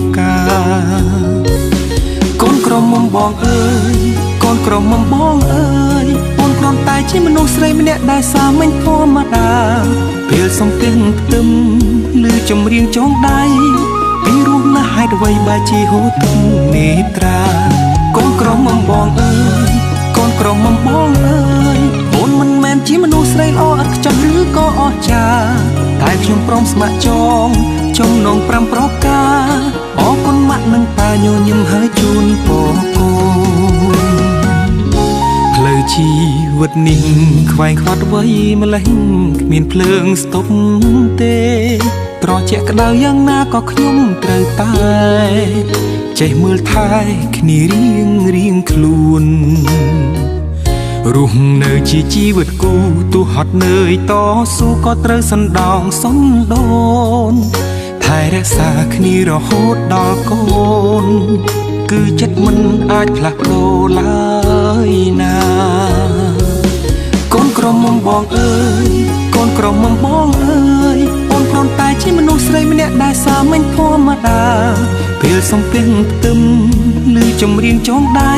បការកូនក្រមុំបងអើយកូនក្រមុំបងអើយអូនគ្រាន់តែជាមនុស្សស្រីម្នាក់ដែលសាមញ្ញធម្មតាពេលសំពេញផ្ទឹមឬចម្រៀងចងដៃពីរស់ណាស់ហេតុអ្វីបើជាហូរទឹកនេត្រាកូនក្រមុំបងអើយកូនក្រមុំបងអើយអូនមិនមែនជាមនុស្សស្រីល្អឥតខ្ចោះឬក៏អស្ចារ្យតែខ្ញុំព្រមស្ម័គ្រចងចំណង5ប្រការអរគុណម៉ាក់និងប៉ាញញឹមហើយជូនពរកូនផ្លូវជីវិតនេះខ្វែងខ្វាត់អ្វីម្លេះគ្មានភ្លើងស្ទប់ទេត្រជាក់ក្តៅយ៉ាងណាក៏ខ្ញុំត្រូវតែចេះមើលថែគ្នារៀងខ្លួនរស់នៅជាជីវិតគូទោះហត់នឿយតស៊ូក៏ត្រូវសណ្ដោងសំដូនថែរក្សាគ្នារហូតដល់កូនគឺចិត្តមិនអាចផ្លាស់ប្ដូរឡើយណាកូនក្រមុំបងអើយកូនក្រមុំបងអើយអូនគ្រាន់តែជាមនុស្សស្រីម្នាក់ដែលសាមញ្ញធម្មតាពេលសំពេញផ្ទឹមឬចម្រៀងចងដៃ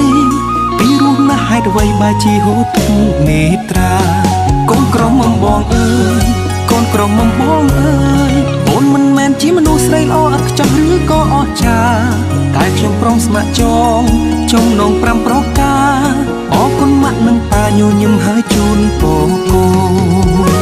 ពីរស់ណាស់ហេតុអ្វីបើជាហូរទឹកនេត្រាកូនក្រមុំបងអើយកូនក្រមុំបងអើយអូនមិនមែនជាមនុស្សស្រីល្អឥតខ្ចោះឬក៏អស្ចារ្យតែខ្ញុំព្រមស្ម័គ្រចងចំណង5ប្រការអរគុណម៉ាក់និងប៉ាញញឹមហើយជូនពរកូន